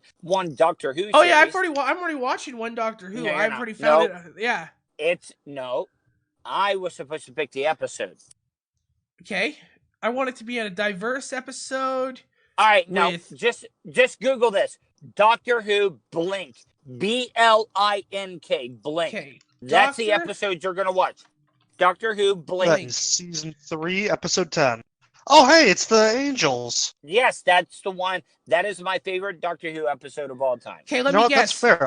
Doctor Who. Oh yeah, I'm already watching one Doctor Who. I've already found it. Yeah. I was supposed to pick the episode. Okay, I want it to be a diverse episode. All right, now just Google this: Doctor Who Blink, BLINK, Blink. Okay, that's the episode you're going to watch. Doctor Who Blink. That is season 3, episode 10. Oh, hey, it's the Angels. Yes, that's the one. That is my favorite Doctor Who episode of all time. Okay, let me guess. That's fair.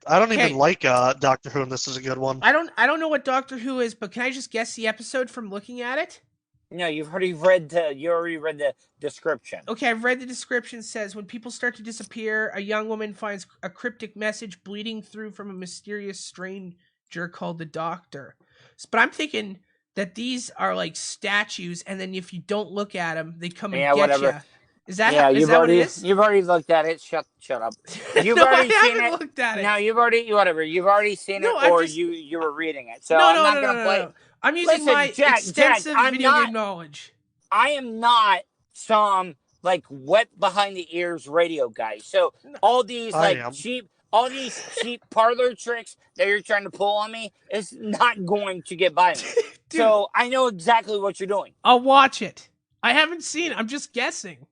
I don't even like Doctor Who, and this is a good one. I don't know what Doctor Who is, but can I just guess the episode from looking at it? No, you already read the description. Okay, I've read the description. It says when people start to disappear, a young woman finds a cryptic message bleeding through from a mysterious stranger called the Doctor. But I'm thinking that these are like statues, and then if you don't look at them, they come and get you. Is that what it is? You've already looked at it. Shut up. You've already seen it. Looked at it. No, you've already seen it, or you were reading it. So I'm not going to play. I'm using my extensive video game knowledge. I am not some like wet behind the ears radio guy. So all these cheap parlor tricks that you're trying to pull on me is not going to get by me. Dude, so I know exactly what you're doing. I'll watch it. I haven't seen it. I'm just guessing.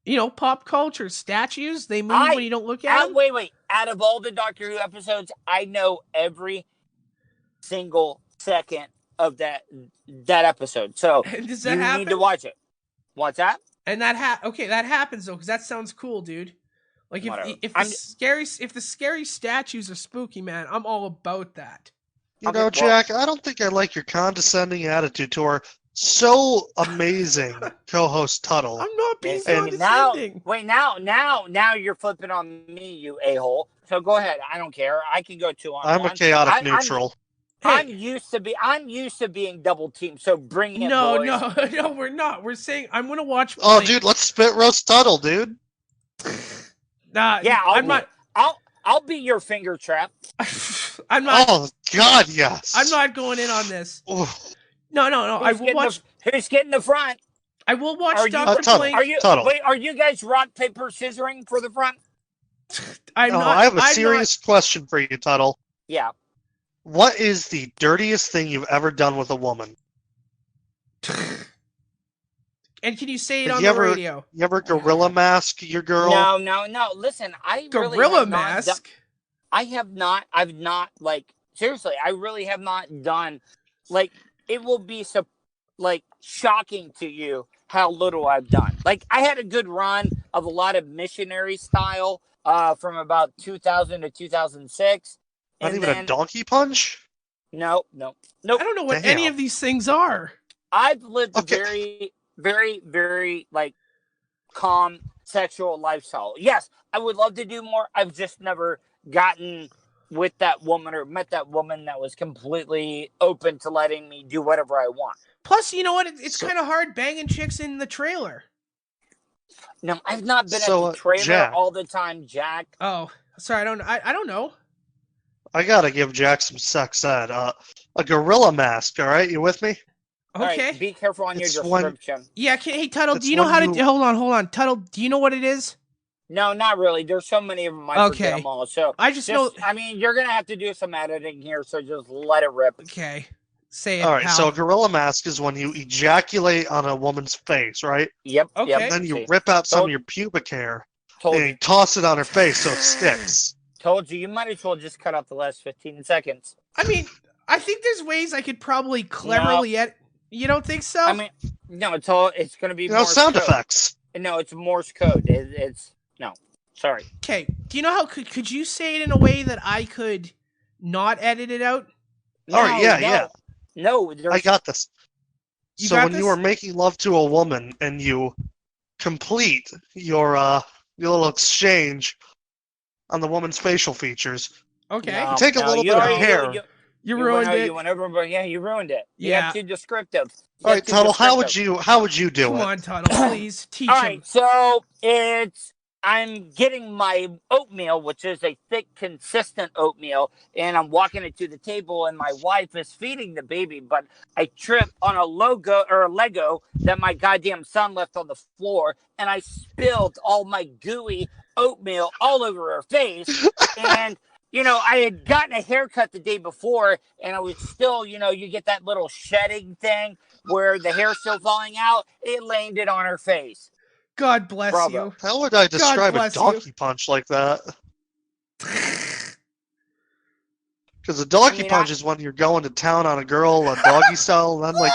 You know, pop culture, statues, they move when you don't look at them. Wait. Out of all the Doctor Who episodes, I know every single second of that episode. So does that happen? Need to watch it. What's that? And that happens though, because that sounds cool, dude. Like if the scary statues are spooky, man, I'm all about that. You know, Jack, I don't think I like your condescending attitude to our so amazing co-host Tuddle. I'm not being condescending. Now you're flipping on me, you a-hole. So go ahead. I don't care. I can go 2 on 1. I'm a chaotic neutral. I'm used to being double teamed. So bring it. No, we're not. We're saying I'm gonna watch. Oh, dude, let's spit roast Tuddle, dude. I'll be your finger trap. I'm not. Oh God, yes. I'm not going in on this. Oof. No. I will watch. Who's getting the front? I will watch Dr. Blink. Are you guys rock paper scissoring for the front? I have a serious question for you, Tuddle. Yeah. What is the dirtiest thing you've ever done with a woman? And can you say it on the radio? You ever gorilla mask your girl? No. Listen, I really gorilla mask. I've not like seriously. I really have not done like it will be so like shocking to you how little I've done. Like I had a good run of a lot of missionary style from about 2000 to 2006. Not even a donkey punch? No. I don't know what any of these things are. I've lived a very, very, very like calm sexual lifestyle. Yes, I would love to do more. I've just never gotten with that woman or met that woman that was completely open to letting me do whatever I want. Plus, you know what? It's kind of hard banging chicks in the trailer. No, I've not been So, at the trailer Jack. all the time, Jack. Oh, sorry, I don't know. I gotta give Jack some sex ed. A gorilla mask, alright? You with me? Okay. All right, be careful on your description. Yeah, hey, Tuddle, It's do you know when how you- to... Hold on. Tuddle, do you know what it is? No, not really. There's so many of them, I forget them all. So I just know... I mean, you're going to have to do some editing here, so just let it rip. Okay. Say it, Alright, pal. so a gorilla mask is when you ejaculate on a woman's face, right? Yep, Okay. yep. And then you rip out some of your pubic hair Told and you. you toss it on her face so it sticks. Told you. You might as well just cut out the last 15 seconds. I mean, I think there's ways I could probably cleverly edit... You don't think so? I mean, no, it's going to be No Morse sound code. effects. No, it's Morse code. It's no. Sorry. Okay, do you know how... Could you say it in a way that I could not edit it out? Alright, yeah. No, I got this. You So got when this? you are making love to a woman and you complete your little exchange on the woman's facial features, Okay. No, you take a little bit of hair. You ruined it. You went over, but yeah, you ruined it. You Yeah. got too descriptive. All right, Tuddle, how would you do Come it? on, Tuddle, please teach All him. right, so I'm getting my oatmeal, which is a thick, consistent oatmeal, and I'm walking it to the table, and my wife is feeding the baby, but I trip on a Lego that my goddamn son left on the floor, and I spilled all my gooey oatmeal all over her face, and I had gotten a haircut the day before, and I was still, you get that little shedding thing where the hair's still falling out. It landed on her face. God bless Bravo. you. How would I describe a bless donkey punch like that? Because a donkey punch is when you're going to town on a girl, a doggy style, and then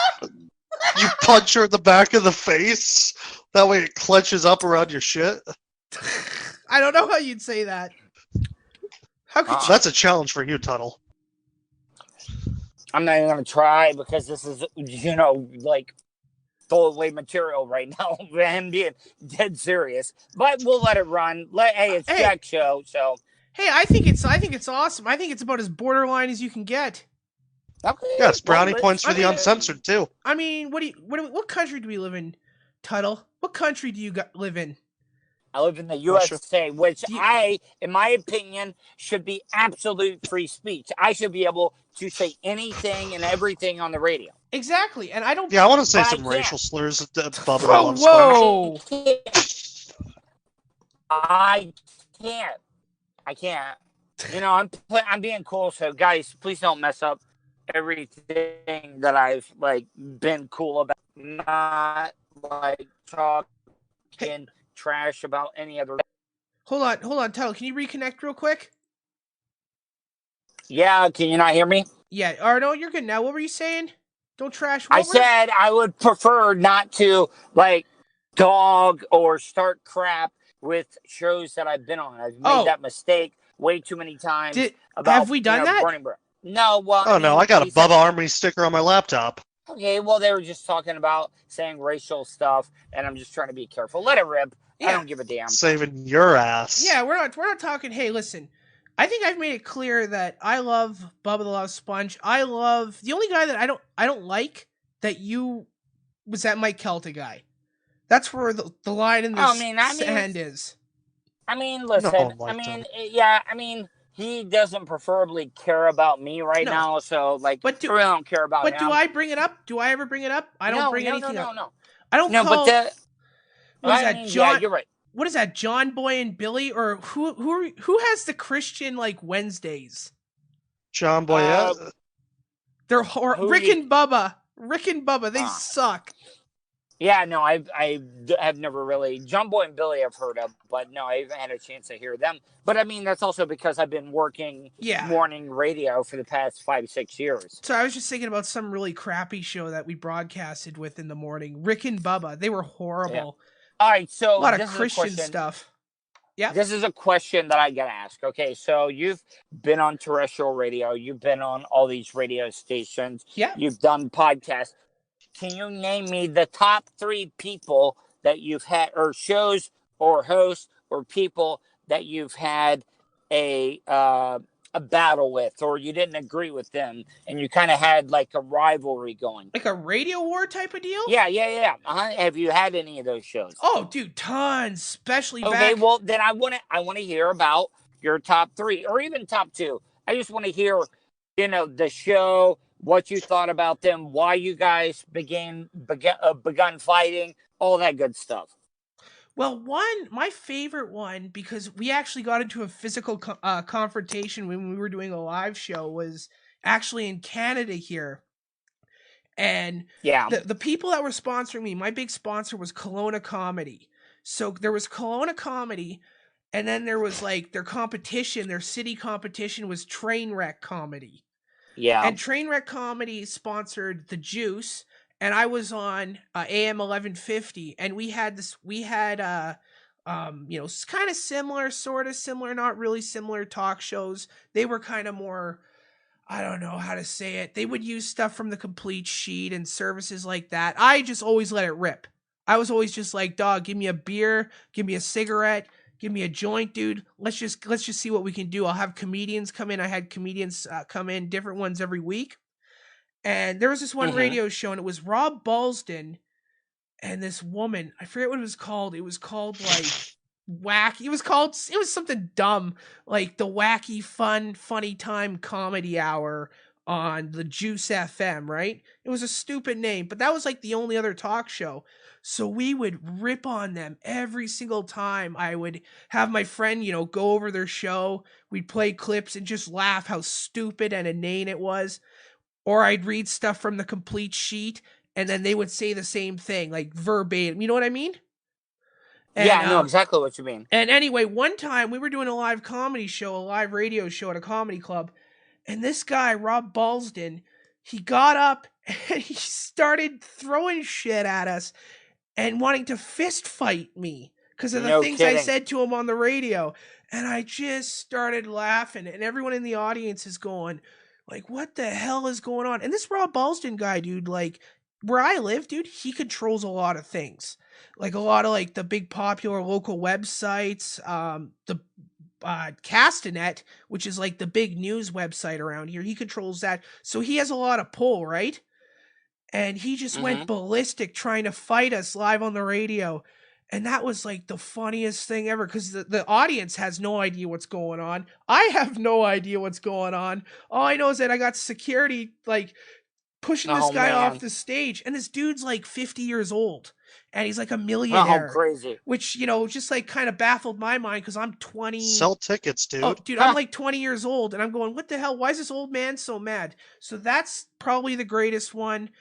you punch her in the back of the face. That way it clenches up around your shit. I don't know how you'd say that. How could you? That's a challenge for you, Tuddle. I'm not even going to try because this is, throwaway material right now. I'm being dead serious. But we'll let it run. It's Jack's show, so. Hey, I think it's awesome. I think it's about as borderline as you can get. Okay. Yes, brownie points for the uncensored too. I mean, what country do we live in, Tuddle? What country do you live in? I live in the USA, which in my opinion, should be absolute free speech. I should be able to say anything and everything on the radio. Exactly, and I don't... Yeah, I want to say some racial slurs above and on Whoa! I can't. I'm being cool, so guys, please don't mess up everything that I've, been cool about. Not, talking trash about any other. Hold on, Tuddle. Can you reconnect real quick? Yeah, can you not hear me? Yeah, or no, you're good now. What were you saying? Don't trash. I said I would prefer not to dog or start crap with shows that I've been on. I've made that mistake way too many times. Have we done that? No, well. I got a Bubba Army sticker on my laptop. Okay, well, they were just talking about saying racial stuff, and I'm just trying to be careful. Let it rip. Yeah. I don't give a damn. Saving your ass. Yeah, we're not talking. Hey, listen. I think I've made it clear that I love Bubba the Love Sponge. I love the only guy that I don't like that you was that Mike Kelta guy. That's where the line in the sand is. I mean, listen. He doesn't preferably care about me right now, so I really don't care about him. But do I bring it up? Do I ever bring it up? I don't bring anything up. No. I don't call... What is that, John? Yeah, you're right. What is that, John Boy and Billy? Or who has the Christian, Wednesdays? John Boy, They're Rick and Bubba. Rick and Bubba, they suck. Yeah, no, I have never really... John Boy and Billy I've heard of, but no, I haven't had a chance to hear them. But, that's also because I've been working morning radio for the past 5-6 years. So I was just thinking about some really crappy show that we broadcasted with in the morning. Rick and Bubba, they were horrible. Yeah. All right, so... A lot of Christian stuff. Yeah. This is a question that I got to ask. Okay, so you've been on terrestrial radio. You've been on all these radio stations. Yeah. You've done podcasts. Can you name me the top 3 people that you've had, or shows, or hosts, or people that you've had a a battle with, or you didn't agree with them, and you kind of had like a rivalry going? Like a radio war type of deal? Yeah. Have you had any of those shows? Oh, dude, tons. Especially back. Okay, well then I want to hear about your top 3 or even top 2. I just want to hear, the show, what you thought about them, why you guys begun fighting, all that good stuff. Well, my favorite one, because we actually got into a physical confrontation when we were doing a live show, was actually in Canada here. And the people that were sponsoring me, my big sponsor was Kelowna Comedy. So there was Kelowna Comedy, and then there was like their competition, their city competition was Trainwreck Comedy. Yeah. And Trainwreck Comedy sponsored The Juice, and I was on AM 1150, and we had kind of similar, sort of similar, not really similar talk shows. They were kind of more, I don't know how to say it. They would use stuff from the complete sheet and services like that. I just always let it rip. I was always just like, dog, give me a beer, give me a cigarette, give me a joint, dude. Let's just see what we can do. I'll have comedians come in. I had comedians come in, different ones every week. And there was this one radio show, and it was Rob Balsden and this woman. I forget what it was called. It was called like Wacky. It was something dumb, like the Wacky Funny Time Comedy Hour on the Juice FM, right? It was a stupid name, but that was like the only other talk show. So we would rip on them every single time. I would have my friend, go over their show. We'd play clips and just laugh how stupid and inane it was. Or I'd read stuff from the complete sheet, and then they would say the same thing, like verbatim. You know what I mean? And, I know exactly what you mean. And anyway, one time we were doing a live comedy show, a live radio show at a comedy club, and this guy, Rob Balsden, he got up and he started throwing shit at us and wanting to fist fight me because of the things I said to him on the radio. And I just started laughing, and everyone in the audience is going, like, what the hell is going on? And this Rob Balsden guy, dude, like, where I live, dude, he controls a lot of things. Like, a lot of, like, the big popular local websites, the Castanet, which is, like, the big news website around here. He controls that. So he has a lot of pull, right? And he just went ballistic trying to fight us live on the radio. And that was like the funniest thing ever, because the audience has no idea what's going on. I have no idea what's going on. All I know is that I got security like pushing this guy off the stage. And this dude's like 50 years old. And he's like a millionaire. Oh, crazy. Which, just like kind of baffled my mind because I'm 20. Sell tickets, dude. Oh, dude, I'm like 20 years old. And I'm going, what the hell? Why is this old man so mad? So that's probably the greatest one.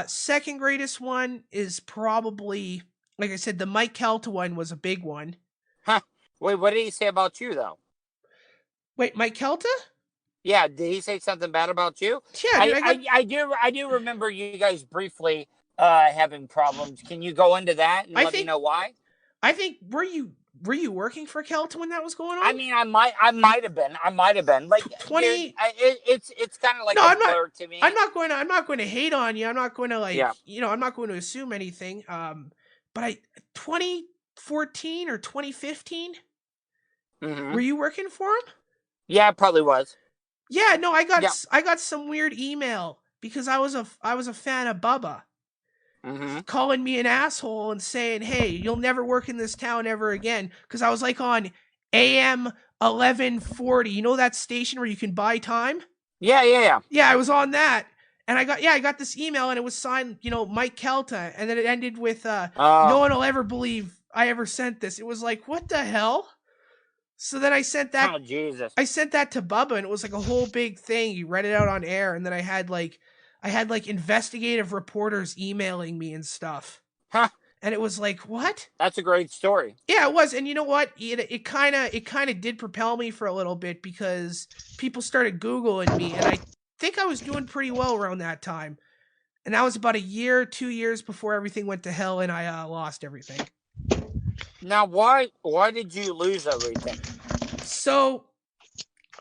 Second greatest one is probably... Like I said, the Mike Kelta one was a big one. Huh. Wait, what did he say about you, though? Wait, Mike Kelta? Yeah, did he say something bad about you? Yeah, dude, I do remember you guys briefly having problems. Can you go into that and let me know why? I think were you working for Kelta when that was going on? I mean, I might have been. Like 20. Dude, it's kind of like a blur to me. I'm not going to hate on you. I'm not going to I'm not going to assume anything. But 2014 or 2015, were you working for him? Yeah, it probably was. Yeah, no, I got some weird email because I was a fan of Bubba, calling me an asshole and saying, "Hey, you'll never work in this town ever again." Because I was like on AM 1140. You know that station where you can buy time? Yeah. Yeah, I was on that. And I got this email, and it was signed, Mike Kelta, and then it ended with, no one will ever believe I ever sent this. It was like, what the hell? So then I sent that. Oh, Jesus. I sent that to Bubba, and it was like a whole big thing. He read it out on air, and then I had like investigative reporters emailing me and stuff. Huh. And it was like, what? That's a great story. Yeah, it was. And you know what? It kind of did propel me for a little bit because people started Googling me, and I think I was doing pretty well around that time. And that was about 2 years before everything went to hell and I lost everything. Now, why did you lose everything? So,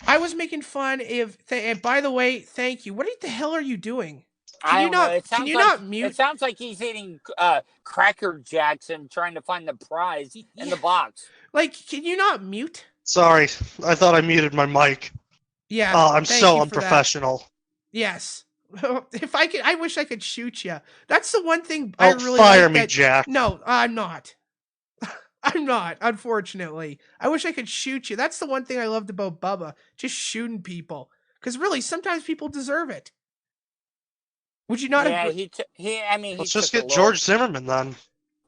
I was making fun of... and by the way, thank you. What the hell are you doing? Can you not mute? It sounds like he's eating Cracker Jacks and trying to find the prize in the box. Like, can you not mute? Sorry, I thought I muted my mic. Yeah. Oh, I'm thank so you for that. unprofessional. Yes. If I could, I wish I could shoot you. That's the one thing I really fire like me, that. Jack. No, I'm not. I'm not, unfortunately. I wish I could shoot you. That's the one thing I loved about Bubba. Just shooting people. Because really, sometimes people deserve it. Would you not Yeah, agree? Let's just get George Zimmerman then.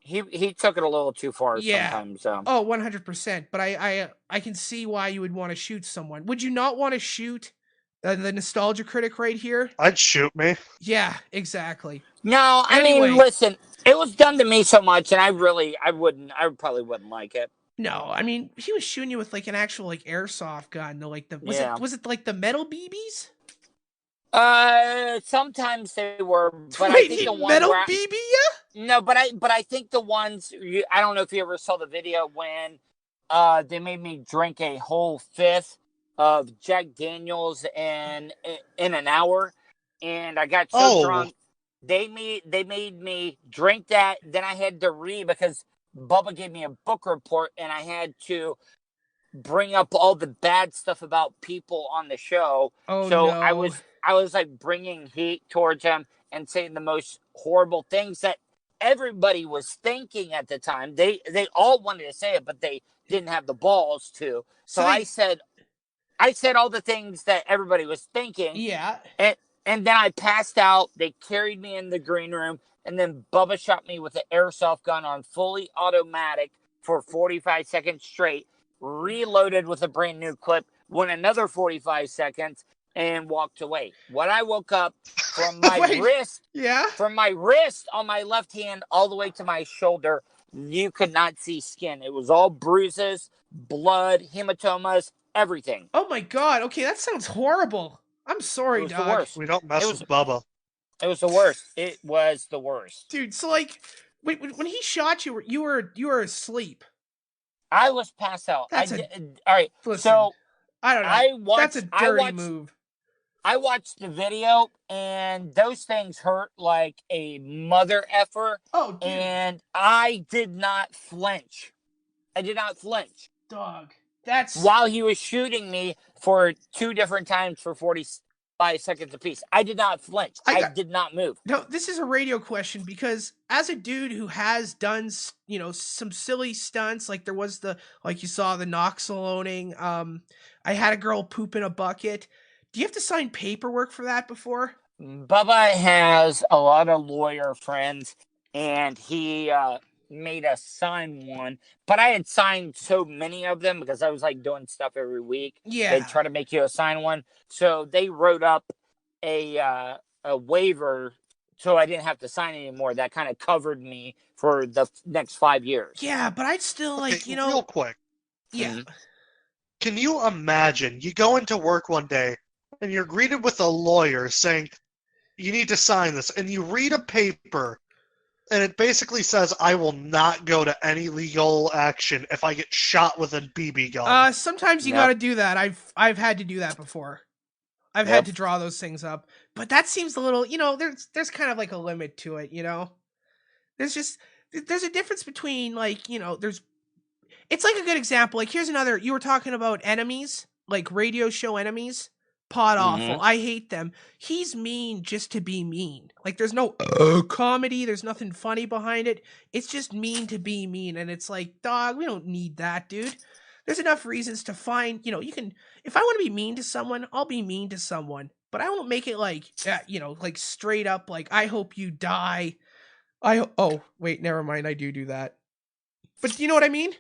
He took it a little too far sometimes. Oh, 100%. But I can see why you would want to shoot someone. Would you not want to shoot the nostalgia critic right here? I'd shoot me. Yeah, exactly. No, I mean, listen, it was done to me so much, and I probably wouldn't like it. No, I mean, he was shooting you with like an actual like airsoft gun. Though, like was it like the metal BBs? Sometimes they were, but wait, I think the ones metal BB, yeah? No, but I think the ones I don't know if you ever saw the video when they made me drink a whole fifth of Jack Daniels in an hour, and I got so drunk. They made me drink that. Then I had to read because Bubba gave me a book report, and I had to bring up all the bad stuff about people on the show. Oh, so no. I was like bringing heat towards him and saying the most horrible things that everybody was thinking at the time. They all wanted to say it, but they didn't have the balls to. So I said all the things that everybody was thinking. Yeah. And then I passed out. They carried me in the green room, and then Bubba shot me with an airsoft gun on fully automatic for 45 seconds straight, reloaded with a brand new clip, went another 45 seconds, and walked away. When I woke up from my from my wrist on my left hand all the way to my shoulder, you could not see skin. It was all bruises, blood, hematomas, everything. Oh my God. Okay, that sounds horrible. I'm sorry, dog. The worst. We don't mess with Bubba. It was the worst. It was the worst. Dude, so like when he shot you, you were asleep. I was passed out. All right. Listen, so I don't know. That's a dirty move. I watched the video, and those things hurt like a mother effer. Oh, dude. And I did not flinch. Dog. That's while he was shooting me for 2 different times for 45 seconds apiece. I did not flinch. I did not move. No, this is a radio question because as a dude who has done, some silly stunts, like there was like you saw the Noxaloning, I had a girl poop in a bucket. Do you have to sign paperwork for that before? Bubba has a lot of lawyer friends, and he made us sign one. But I had signed so many of them because I was like doing stuff every week. Yeah. They try to make you assign one. So they wrote up a waiver so I didn't have to sign anymore. That kind of covered me for the next 5 years. Yeah, but I'd still real quick. Yeah. Can you imagine you go into work one day and you're greeted with a lawyer saying, you need to sign this, and you read a paper, and it basically says, I will not go to any legal action if I get shot with a BB gun. Sometimes you gotta do that. I've had to do that before. I've had to draw those things up. But that seems a little, there's kind of like a limit to it, There's a difference between it's like a good example. Like here's another, you were talking about enemies, like radio show enemies. Pod awful. I hate them. He's mean just to be mean. Like there's no comedy. There's nothing funny behind it. It's just mean to be mean. And it's like, dog, we don't need that, dude. There's enough reasons to find, you can, if I want to be mean to someone, I'll be mean to someone. But I won't make it like, like straight up, like, I hope you die. Oh, wait, never mind. I do that. But do you know what I mean?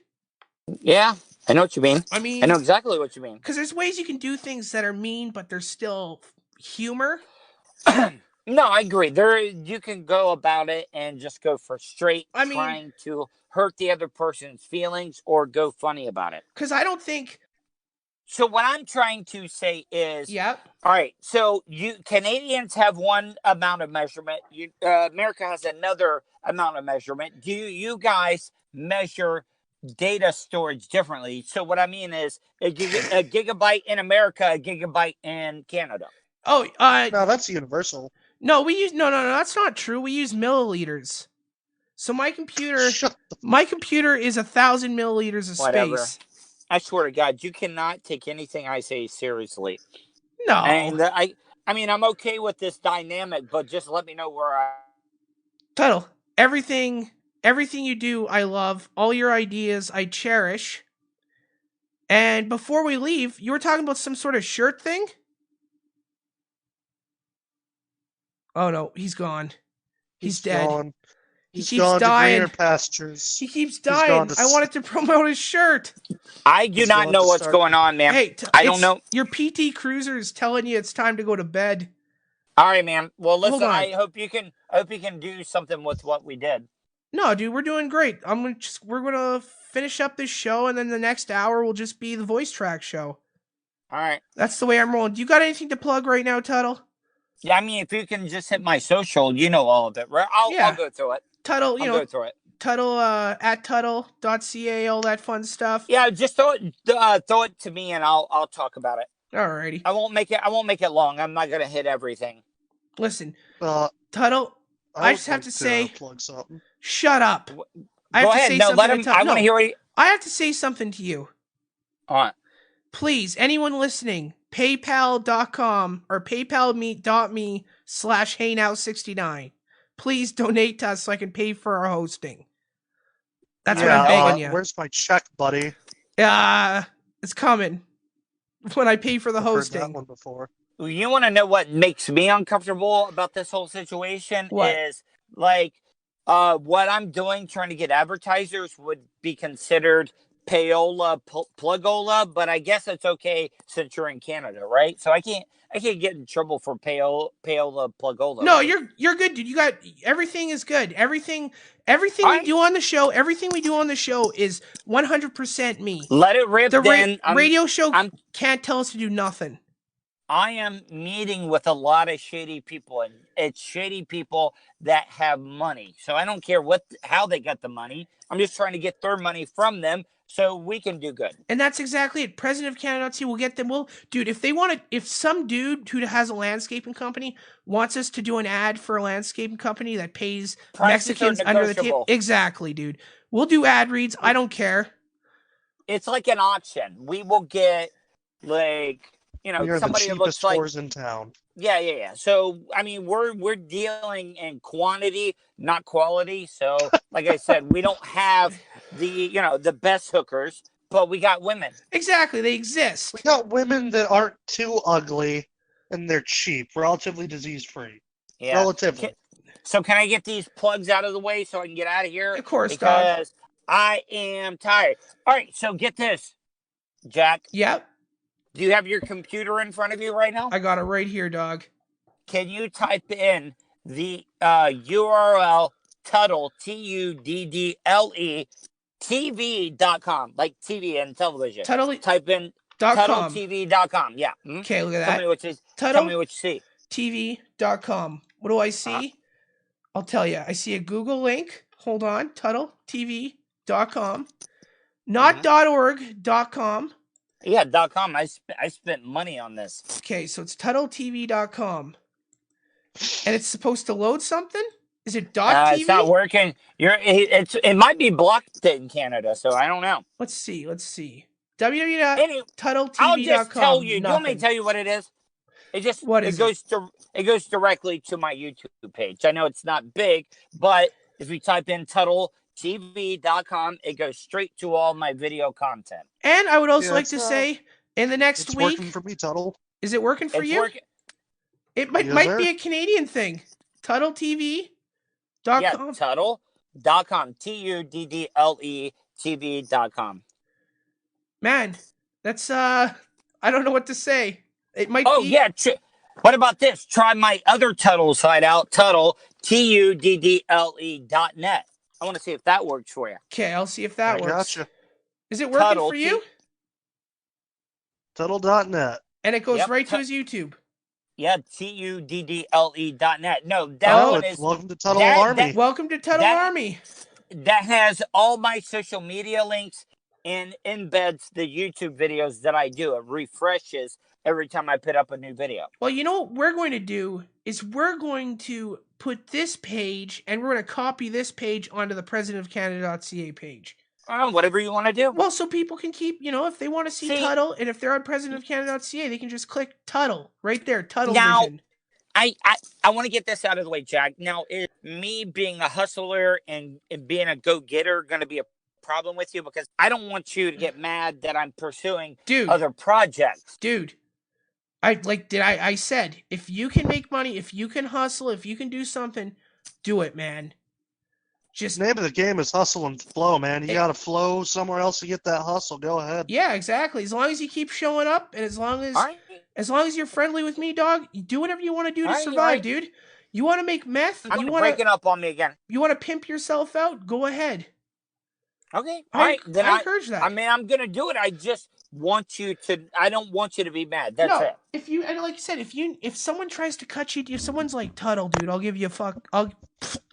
Yeah, I know what you mean. I mean, I know exactly what you mean. Because there's ways you can do things that are mean, but there's still humor. No, I agree. You can go about it and just go for straight trying to hurt the other person's feelings or go funny about it. Because I don't think. So what I'm trying to say is, yep. All right. So Canadians have one amount of measurement. America has another amount of measurement. Do you guys measure data storage differently? So what I mean is a gigabyte in America, a gigabyte in Canada. Oh, no, that's universal. No, we use no, that's not true. We use milliliters. So my computer is 1,000 milliliters of space. I swear to God, you cannot take anything I say seriously. No. And I mean, I'm okay with this dynamic, but just let me know where I. Tuddle, everything you do, I love. All your ideas, I cherish. And before we leave, you were talking about some sort of shirt thing? Oh no, he's gone. He's dead. Gone. He He's keeps gone dying. to greener pastures. He keeps dying. I wanted to promote his shirt. I do not know what's going on, man. Hey, I don't know. Your PT Cruiser is telling you it's time to go to bed. All right, man. Well, listen. Hold on. I hope you can do something with what we did. No, dude, we're doing great. We're gonna finish up this show, and then the next hour will just be the voice track show. All right. That's the way I'm rolling. Do you got anything to plug right now, Tuddle? Yeah, I mean, if you can just hit my social, you know all of it, right? I'll go through it. Tuddle, go through it. Tuddle, at Tuddle.ca, all that fun stuff. Yeah, just throw it to me, and I'll talk about it. Alrighty. I won't make it long. I'm not gonna hit everything. Listen, Tuddle, I just have to say, plug something. Shut up. Go ahead. No, let him. I want to hear what. I have to say something to you. All right. Please, anyone listening, PayPal.com or PayPal.me/HeyNow69. Please donate to us so I can pay for our hosting. That's what I'm begging you. Where's my check, buddy? It's coming when I pay for the hosting. Heard that one before. You want to know what makes me uncomfortable about this whole situation? What? Is like what I'm doing, trying to get advertisers would be considered payola, plugola, but I guess it's okay since you're in Canada, right? So I can't get in trouble for payola, plugola. No, right? you're good, dude. You got everything is good. Everything we do on the show, is 100% me. Let it rip. The radio show can't tell us to do nothing. I am meeting with a lot of shady people, and it's shady people that have money. So I don't care how they got the money. I'm just trying to get their money from them so we can do good. And that's exactly it. President of Canada.ca will get them. Dude, if some dude who has a landscaping company wants us to do an ad for a landscaping company that pays Mexicans under the table. Exactly, dude. We'll do ad reads. I don't care. It's like an auction. We will get somebody the looks like stores in town. Yeah. So I mean, we're dealing in quantity, not quality. So, like I said, we don't have the best hookers, but we got women. Exactly, they exist. We got women that aren't too ugly, and they're cheap, relatively disease free. Yeah, relatively. So can I get these plugs out of the way so I can get out of here? Of course, because dog. I am tired. All right, so get this, Jack. Yep. Do you have your computer in front of you right now? I got it right here, dog. Can you type in the URL Tuddle, Tuddle, TV.com, like TV and television. Tuddle. Type in TuddleTV.com. Yeah. Mm-hmm. Okay, look at Tell that. me what you see. TV.com. What do I see? I'll tell you. I see a Google link. Hold on. TuddleTV.com. Not .org.com. Yeah, .com. I spent money on this. Okay, so it's TuddleTV.com. And it's supposed to load something? Is it .tv? It's not working. It might be blocked in Canada, so I don't know. Let's see. www.TuddleTV.com. I'll just tell you. Do you want me to tell you what it is? It goes directly to my YouTube page. I know it's not big, but if you type in TuddleTV.com, it goes straight to all my video content. And I would also like to say, in the next week, working for me, Tuddle. Is it working for you? It might be a Canadian thing. TuddleTV.com. Yeah, Tuddle.com. TUDDLE TV.com. Man, that's I don't know what to say. It might be. Yeah. What about this? Try my other Tuddle site out, Tuddle, TUDDLE.net. I want to see if that works for you. Okay, I'll see if that works. Gotcha. Is it working for you? Tuddle.net. And it goes right to his YouTube. Yeah, TUDDLE.net. No, that one is... Welcome to Tuddle Army. Welcome to Tuddle Army. That has all my social media links and embeds the YouTube videos that I do. It refreshes every time I put up a new video. Well, you know what we're going to do is we're going to put this page and we're going to copy this page onto the President of Canada.ca page. Whatever you want to do. Well, so people can keep, if they want to see Tuddle, and if they're on presidentofcanada.ca, they can just click Tuddle right there, Tuddle Vision. I want to get this out of the way, Jack. Now, is me being a hustler and being a go-getter going to be a problem with you? Because I don't want you to get mad that I'm pursuing other projects. Dude, I said, if you can make money, if you can hustle, if you can do something, do it, man. Just the name of the game is hustle and flow, man. You got to flow somewhere else to get that hustle. Go ahead. Yeah, exactly. As long as you keep showing up, and as long as you're friendly with me, dog, you do whatever you want to do to survive, dude. You want to make meth? You're breaking up on me again. You want to pimp yourself out? Go ahead. Okay. All right. Then I encourage that. I mean, I'm gonna do it. I just want you to. I don't want you to be mad. That's it. If you, and like you said, if someone tries to cut you, if someone's like, Tuddle, dude, I'll give you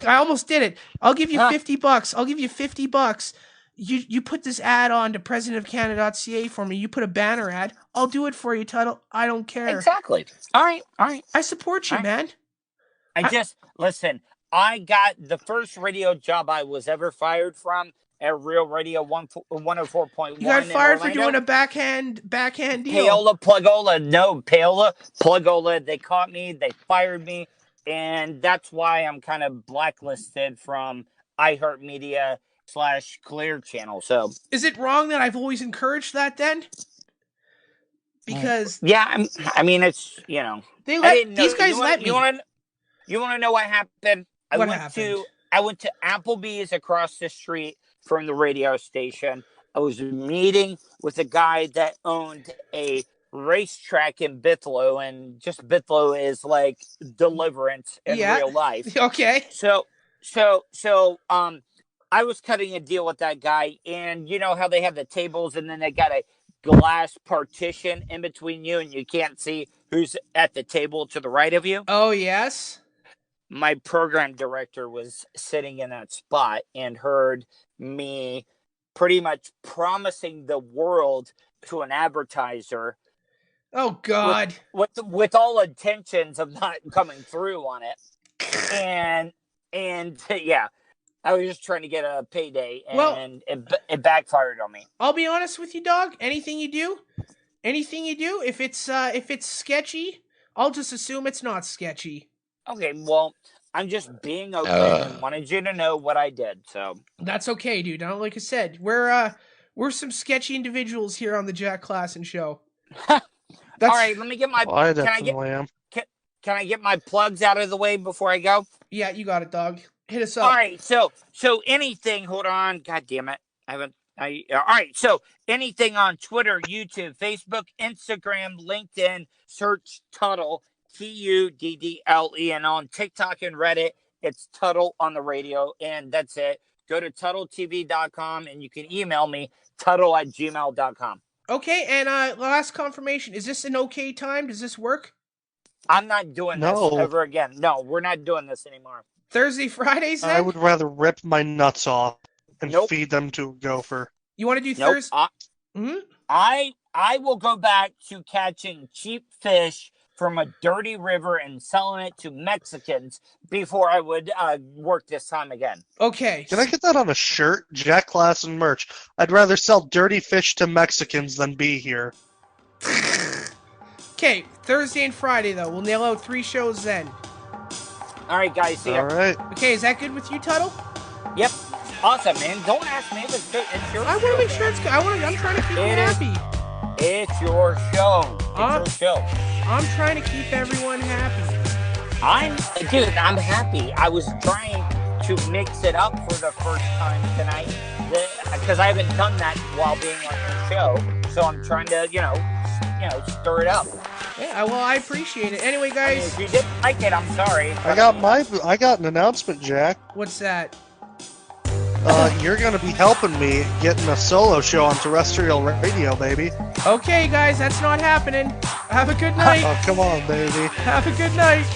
I almost did it. I'll give you $50. I'll give you $50. You put this ad on to presidentofcanada.ca for me. You put a banner ad. I'll do it for you, Tuddle. I don't care. Exactly. All right. I support you, man. Listen. I got the first radio job I was ever fired from at Real Radio 104.1. You got fired for doing a backhand deal. Paola Plugola. They caught me. They fired me. And that's why I'm kind of blacklisted from iHeartMedia / Clear Channel. So, is it wrong that I've always encouraged that then? Because I mean, it's these guys let me. You want to know what happened? I went to Applebee's across the street from the radio station. I was meeting with a guy that owned a racetrack in Bithlo, and just Bithlo is like Deliverance in real life. Okay. So I was cutting a deal with that guy, and you know how they have the tables and then they got a glass partition in between you and you can't see who's at the table to the right of you? Oh, yes. My program director was sitting in that spot and heard me pretty much promising the world to an advertiser. Oh, God. With all intentions of not coming through on it. And yeah, I was just trying to get a payday, and it backfired on me. I'll be honest with you, dog. Anything you do, if it's sketchy, I'll just assume it's not sketchy. Okay, well, I'm just being open and wanted you to know what I did. So that's okay, dude. Like I said, we're some sketchy individuals here on the Jack Klassen Show. All right, let me get my. I definitely am. Can I get my plugs out of the way before I go? Yeah, you got it, dog. Hit us up. All right, so anything. Hold on, God damn it, all right, so anything on Twitter, YouTube, Facebook, Instagram, LinkedIn, search Tuddle, Tuddle, and on TikTok and Reddit, it's Tuddle on the radio, and that's it. Go to TuddleTV.com, and you can email me, Tuddle@gmail.com. Okay, and last confirmation, is this an okay time? Does this work? I'm not doing this ever again. No, we're not doing this anymore. Thursday, Fridays, then? I would rather rip my nuts off and feed them to a gopher. You want to do Thursday? I will go back to catching cheap fish from a dirty river and selling it to Mexicans before I would work this time again. Okay. Can I get that on a shirt? Jack Klassen merch. I'd rather sell dirty fish to Mexicans than be here. Okay, Thursday and Friday, though. We'll nail out 3 shows then. All right, guys. See ya. All right. Okay, is that good with you, Tuddle? Yep. Awesome, man. Don't ask me if it's good. It's your show. I want to make sure it's good. I'm trying to keep you happy. It's your show. It's your show. I'm trying to keep everyone happy. I'm happy. I was trying to mix it up for the first time tonight because I haven't done that while being on your show. So I'm trying to, stir it up. Yeah, well, I appreciate it. Anyway, guys. I mean, if you didn't like it, I'm sorry. I got an announcement, Jack. What's that? You're going to be helping me getting a solo show on terrestrial radio, baby. Okay, guys, that's not happening. Have a good night. Oh, come on, baby. Have a good night.